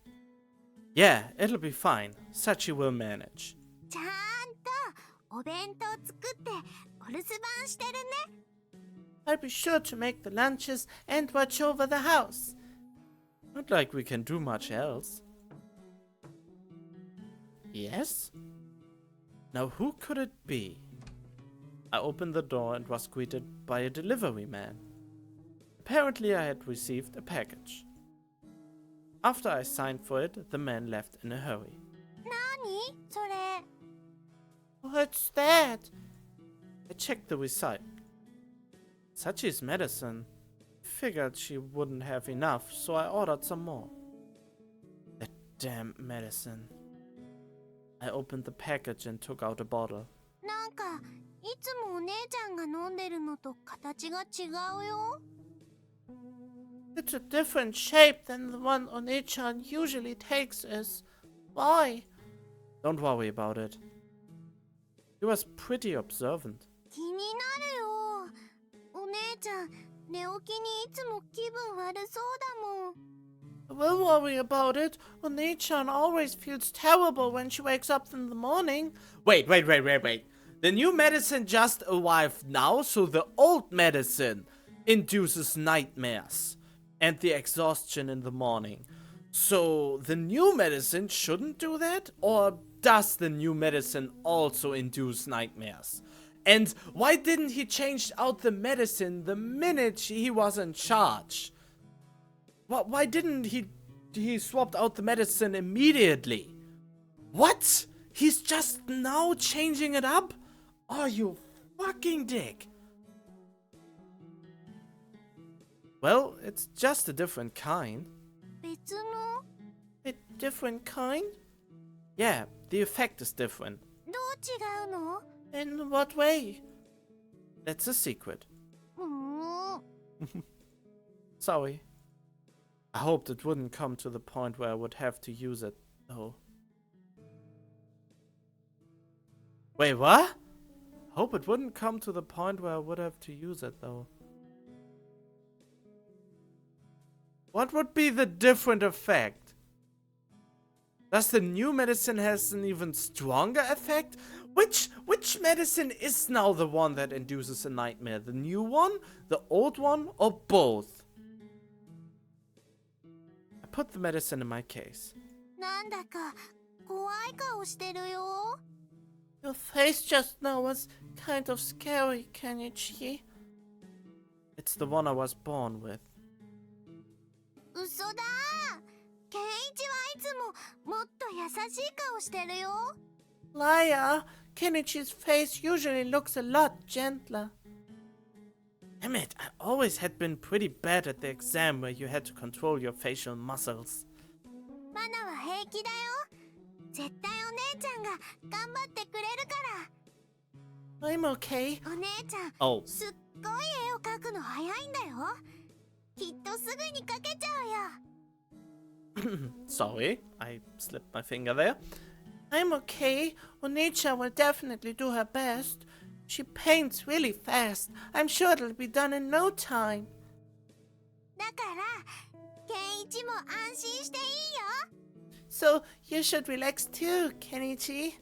Speaker 1: Yeah, it'll be fine. Sachi will manage.
Speaker 2: ちゃんとお弁当作ってお留守番してるね。
Speaker 1: I'll be sure to make the lunches and watch over the house. Not like we can do much else. Yes? Now who could it be? I opened the door and was greeted by a delivery man. Apparently I had received a package. After I signed for it, the man left in a hurry.
Speaker 2: 何それ？
Speaker 1: What's that? I checked the receipt. Sachi's medicine. Figured she wouldn't have enough, so I ordered some more. That damn medicine. I opened the package and took out a bottle.
Speaker 2: なんかいつもお姉ちゃんが飲んでるのと形が違うよ。
Speaker 1: It's a different shape than the one Oni-chan usually takes us. Why? Don't worry about it. He was pretty observant.
Speaker 2: 気になるよ。お姉ちゃん、寝起きにいつも気分悪そうだもん。
Speaker 1: I will worry about it. Oni-chan always feels terrible when she wakes up in the morning. Wait. The new medicine just arrived now, so the old medicine induces nightmares and the exhaustion in the morning. So the new medicine shouldn't do that? Or does the new medicine also induce nightmares? And why didn't he change out the medicine the minute he was in charge? Why didn't he swapped out the medicine immediately? What? He's just now changing it up? Are you fucking dick? Well, it's just a different kind.
Speaker 2: 別の？
Speaker 1: A different kind? Yeah, the effect is different.
Speaker 2: どう違うの？
Speaker 1: In what way? That's a secret. Sorry. I hoped it wouldn't come to the point where I would have to use it, though. Wait, what? Hope it wouldn't come to the point where I would have to use it, though. What would be the different effect? Does the new medicine has an even stronger effect? Which medicine is now the one that induces a nightmare? The new one, the old one, or both? I put the medicine in my case.
Speaker 2: なんだか怖い顔してるよ。
Speaker 1: Your face just now was kind of scary, Kenichi. It's the one I was born with.
Speaker 2: 嘘だ。ケンイチはいつももっと優しい顔してるよ。
Speaker 1: Liar! Kenichi's face usually looks a lot gentler. Damn it, I always had been pretty bad at the exam where you had to control your facial muscles.
Speaker 2: マナは平気だよ。絶対お姉ちゃんが頑張ってくれるか
Speaker 1: I'm okay.
Speaker 2: ら。お姉ちゃん、
Speaker 1: Oh,
Speaker 2: すっごい絵を描くの早いんだよ。きっとすぐに描けちゃうよ。
Speaker 1: sorry, I slipped my finger there. I'm okay. Oni-chan will definitely do her best. She paints really fast. I'm sure it'll be done in no time.
Speaker 2: だからケンイチも安心していいよ。
Speaker 1: So you should relax too, Kenichi.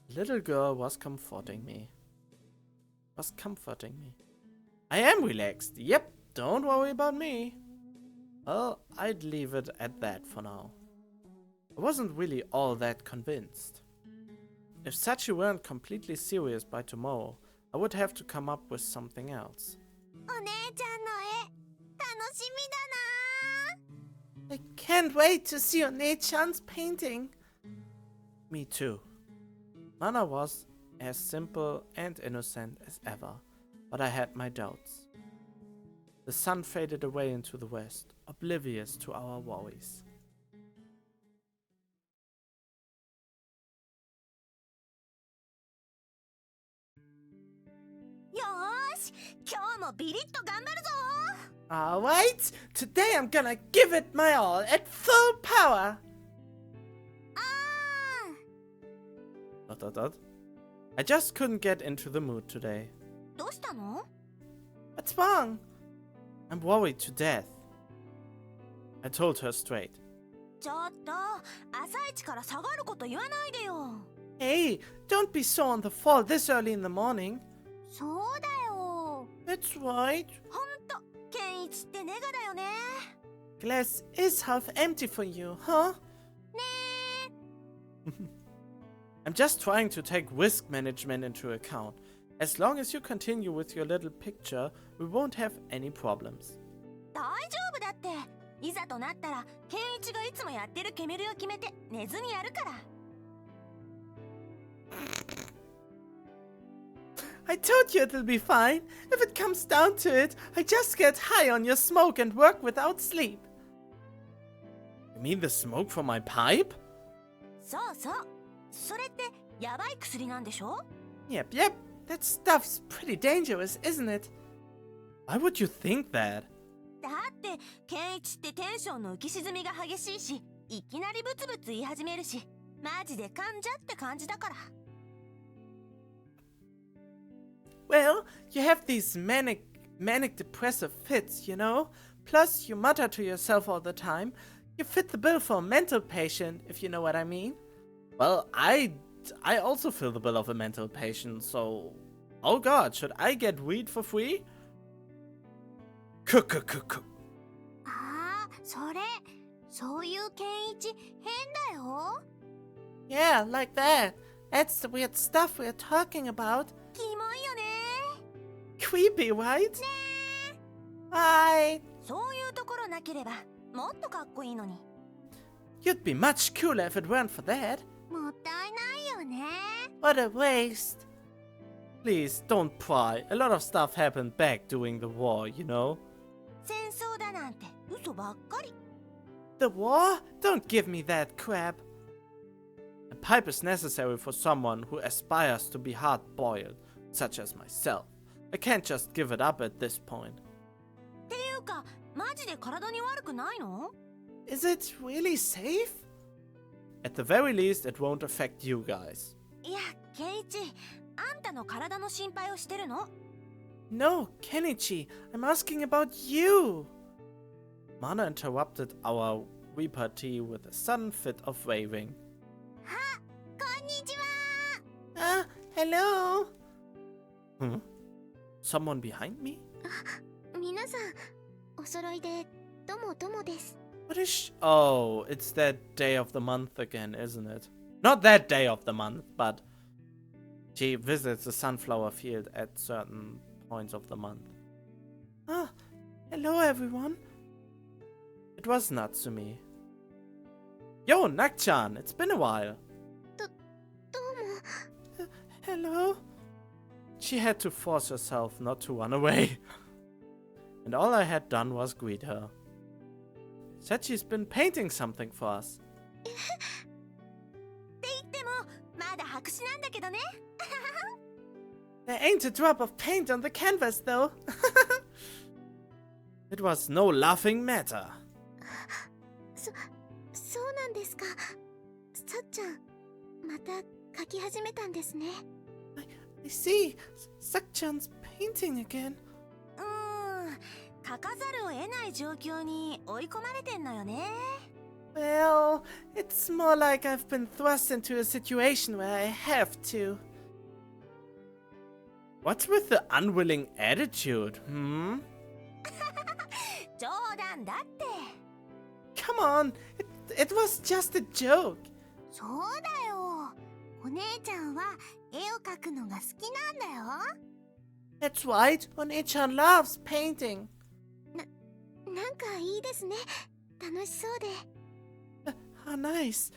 Speaker 1: The little girl was comforting me. was comforting me. I am relaxed. Yep, don't worry about me. Well, I'd leave it at that for now. I wasn't really all that convinced. If Sachi weren't completely serious by tomorrow, I would have to come up with something else.
Speaker 2: お姉ちゃんの絵楽しみだな。
Speaker 1: I can't wait to see One-chan's painting. Me too. Mana was as simple and innocent as ever, but I had my doubts. The sun faded away into the west, oblivious to our worries.
Speaker 2: よーし、今日もビリッと頑張るぞ。
Speaker 1: Alright, today I'm gonna give it my all at full power. I just couldn't get into the mood today.
Speaker 2: どうしたの？
Speaker 1: What's wrong? I'm worried to death. I told her straight.
Speaker 2: ちょっと、朝一から下がること言わないでよ。
Speaker 1: Hey, don't be so on the fall this early in the morning.
Speaker 2: そうだよ。
Speaker 1: That's right.
Speaker 2: ほんと、ケンイチってネガだよね。
Speaker 1: Glass is half empty for you, huh?
Speaker 2: ね
Speaker 1: I'm just trying to take risk management into account. As long as you continue with your little picture, we won't have any problems.
Speaker 2: 大丈夫だって。いざとなったら、ケンイチがいつもやってる煙を決めて寝ずにやるから。
Speaker 1: I told you it'll be fine. If it comes down to it, I just get high on your smoke and work without sleep. You mean the smoke from my pipe?
Speaker 2: そうそう。それってやばい薬なんでしょ？
Speaker 1: Yep. That stuff's pretty dangerous, isn't it? Why would you think that?
Speaker 2: だってケンイチってテンションの浮き沈みが激しいし、いきなりブツブツ言い始めるし、マジで患者って感じだから。
Speaker 1: Well, you have these manic depressive fits, you know? Plus, you mutter to yourself all the time. You fit the bill for a mental patient, if you know what I mean. Well, I also fill the bill of a mental patient, so... Oh god, should I get weed for free?
Speaker 2: ああ、そういうケンイチ変だよ。
Speaker 1: Yeah, like that. That's the weird stuff we're talking about.
Speaker 2: キモいよね。
Speaker 1: Creepy, right?
Speaker 2: ね
Speaker 1: Bye.
Speaker 2: そういうところなければもっとかっこいいのに。
Speaker 1: You'd be much cooler if it weren't for that.
Speaker 2: もったいないよね。
Speaker 1: What a waste. Please, don't pry. A lot of stuff happened back during the war, you know?
Speaker 2: 戦争だなんて嘘ばっかり。
Speaker 1: The war? Don't give me that crap. A pipe is necessary for someone who aspires to be hard-boiled, such as myself. I can't just give it up at this point.
Speaker 2: っていうか、マジで体に悪くないの？
Speaker 1: Is it really safe? At the very least, it won't affect you guys.
Speaker 2: いや、ケンイチ、あんたの体の心配をしてるの？
Speaker 1: No, Kenichi, I'm asking about you. Mana interrupted our repartee with a sudden fit of waving.
Speaker 2: あ、こんにちは。
Speaker 1: Ah, hello. Someone behind me?
Speaker 2: 皆さん、お揃いでどもどもです。
Speaker 1: What is Oh, it's that day of the month again, isn't it? Not that day of the month, but she visits the sunflower field at certain points of the month. Ah, hello everyone. It was Natsumi. Yo, Nakchan, it's been a while.
Speaker 2: どうも。
Speaker 1: Hello? She had to force herself not to run away. And all I had done was greet her. Said she's been painting something for us.
Speaker 2: って言っても、まだ白紙なんだけどね。
Speaker 1: There ain't a drop of paint on the canvas, though. It was no laughing matter.
Speaker 2: そうなんですか。さっちゃん、また描き始めたんですね。
Speaker 1: I see. Sakchan's painting again.
Speaker 2: 描かざるを得ない状況に追い込まれてんのよね。
Speaker 1: Well, it's more like I've been thrust into a situation where I have to. What's with the unwilling attitude,
Speaker 2: 冗談だって。
Speaker 1: Come on, it was just a joke.
Speaker 2: そうだよ。お姉ちゃんは絵を描くのが好きなんだよ。
Speaker 1: That's right, One-chan loves painting.
Speaker 2: なんかいいですね。楽しそうで。
Speaker 1: How nice.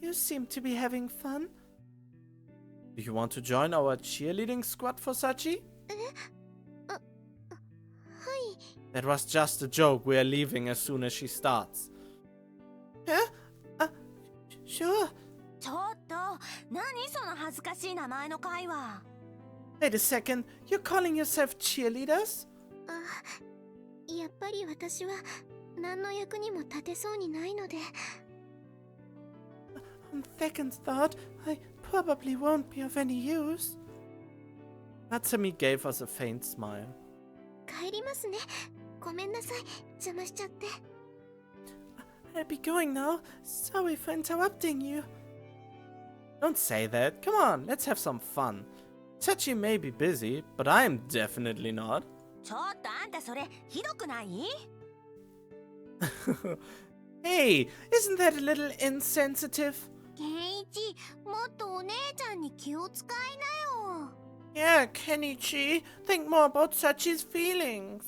Speaker 1: You seem to be having fun. Do you want to join our cheerleading squad for Sachi?
Speaker 2: はい。
Speaker 1: That was just a joke. We are leaving as soon as she starts. Huh? Sure.
Speaker 2: ちょっと、何その恥ずかしい名前の会話。
Speaker 1: Wait a second. You're calling yourself cheerleaders?
Speaker 2: やっぱり私は何の役にも立てそうにないので。
Speaker 1: On second thought, I probably won't be of any use. Natsumi gave us a faint smile.
Speaker 2: 帰りますね。ごめんなさい。邪魔しちゃって。
Speaker 1: I'll be going now. Sorry for interrupting you. Don't say that. Come on, let's have some fun. Sachi may be busy, but I'm definitely not.
Speaker 2: ちょっとあんたそれひどくない？
Speaker 1: Hey, isn't that a little insensitive?
Speaker 2: ケンイチ、もっとお姉ちゃんに気を使いなよ。
Speaker 1: Yeah, Kenichi, think more about Sachi's feelings.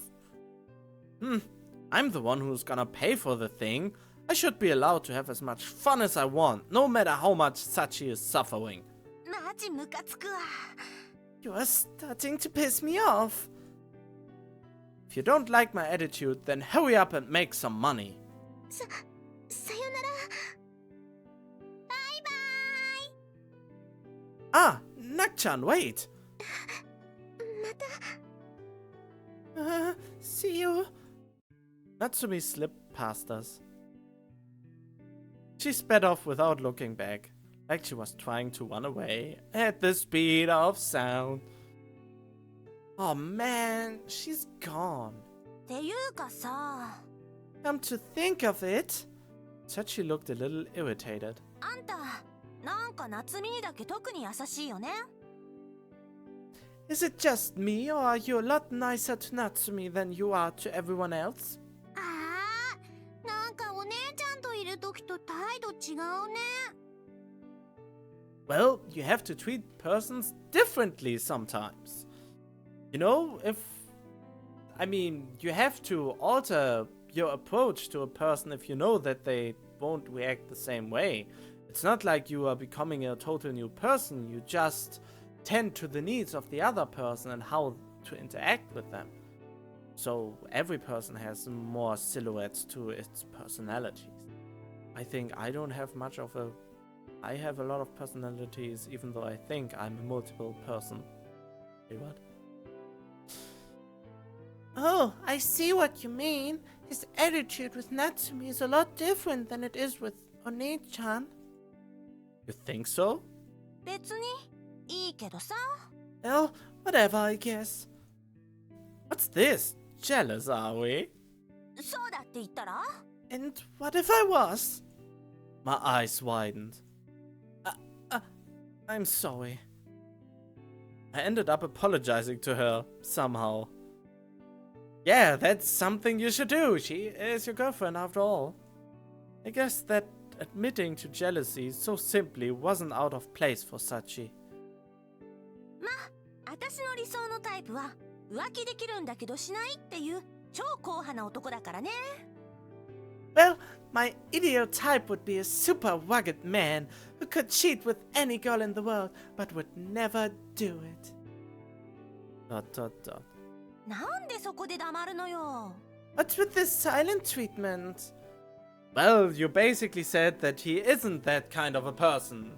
Speaker 1: I'm the one who's gonna pay for the thing. I should be allowed to have as much fun as I want, no matter how much Sachi is suffering.
Speaker 2: マジムカつくわ。
Speaker 1: You are starting to piss me off. If you don't like my attitude, then hurry up and make some money.
Speaker 2: さよなら。バイバイ。
Speaker 1: Ah, Nakchan, wait.
Speaker 2: また。
Speaker 1: See you. Natsumi slipped past us. She sped off without looking back, like she was trying to run away at the speed of sound. Oh man, she's gone.
Speaker 2: っていうかさ、
Speaker 1: Come to think of it. Sachi looked a little irritated.
Speaker 2: あんた、なんか夏美にだけ特に優しいよね。
Speaker 1: Is it just me, or are you a lot nicer to Natsumi than you are to everyone else?
Speaker 2: ああ、なんかお姉ちゃんといるときと態度違うね。
Speaker 1: Well, you have to treat persons differently sometimes. You know, you have to alter your approach to a person if you know that they won't react the same way. It's not like you are becoming a total new person, you just tend to the needs of the other person and how to interact with them. So every person has more silhouettes to its personalities. I think I don't have much of a... I have a lot of personalities, even though I think I'm a multiple person. Wait, what? Oh, I see what you mean. His attitude with Natsumi is a lot different than it is with One-chan. You think so?
Speaker 2: 別にいいけどさ。
Speaker 1: Well, whatever, I guess. What's this? Jealous, are we?
Speaker 2: そうだって言ったら？
Speaker 1: And what if I was? My eyes widened. I'm sorry. I ended up apologizing to her, somehow. Yeah, that's something you should do. She is your girlfriend after all. I guess that admitting to jealousy so simply wasn't out of place for Sachi.
Speaker 2: まあ、私の理想のタイプは浮気できるんだけどしないっていう超硬派な男だからね。
Speaker 1: Well, my ideal type would be a super rugged man who could cheat with any girl in the world, but would never do it. ...
Speaker 2: なんでそこで黙るのよ。
Speaker 1: What's with this silent treatment? Well, you basically said that he isn't that kind of a person,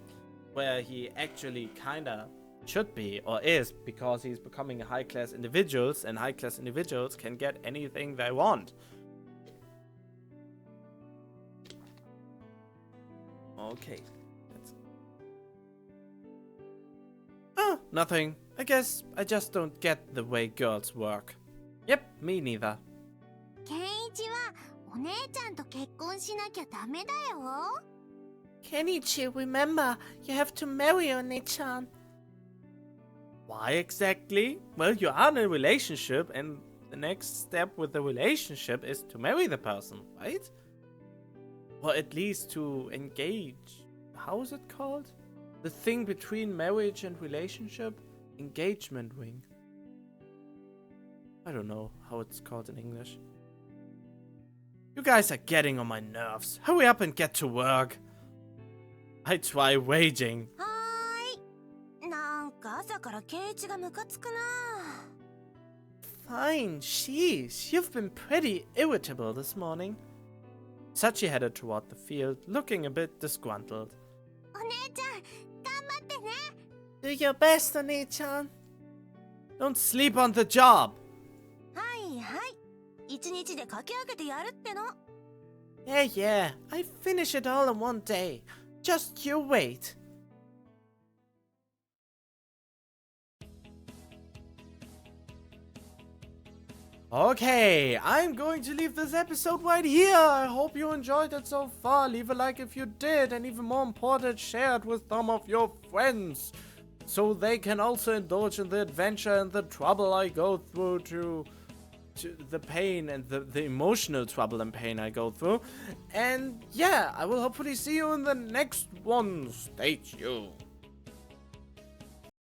Speaker 1: where he actually kinda should be or is, because he's becoming a high-class individuals, and high-class individuals can get anything they want. Okay. Oh, nothing. I guess I just don't get the way girls work. Yep, me neither.
Speaker 2: ケンイチはお姉ちゃんと結婚しなきゃダメだよ。
Speaker 1: Kenichi, remember, you have to marry One-chan. Why exactly? Well, you are in a relationship, and the next step with the relationship is to marry the person, right? Or at least to engage. How is it called? The thing between marriage and relationship? Engagement ring. I don't know how it's called in English. You guys are getting on my nerves. Hurry up and get to work. I try waiting.
Speaker 2: はーい。なんか朝からケイチがムカつくな。
Speaker 1: Fine, jeez, you've been pretty irritable this morning. Sachi headed toward the field, looking a bit disgruntled.
Speaker 2: お姉ちゃん、頑張ってね。
Speaker 1: Do your best, Oni-chan. Don't sleep on the job.
Speaker 2: はいはい。一日で書き上げてやるっての。
Speaker 1: Yeah, yeah, I finish it all in one day. Just you wait. Okay, I'm going to leave this episode right here. I hope you enjoyed it so far. Leave a like if you did, and even more important, share it with some of your friends, so they can also indulge in the adventure and the trouble I go through to the pain and the emotional trouble and pain I go through. And yeah, I will hopefully see you in the next one. Stay tuned.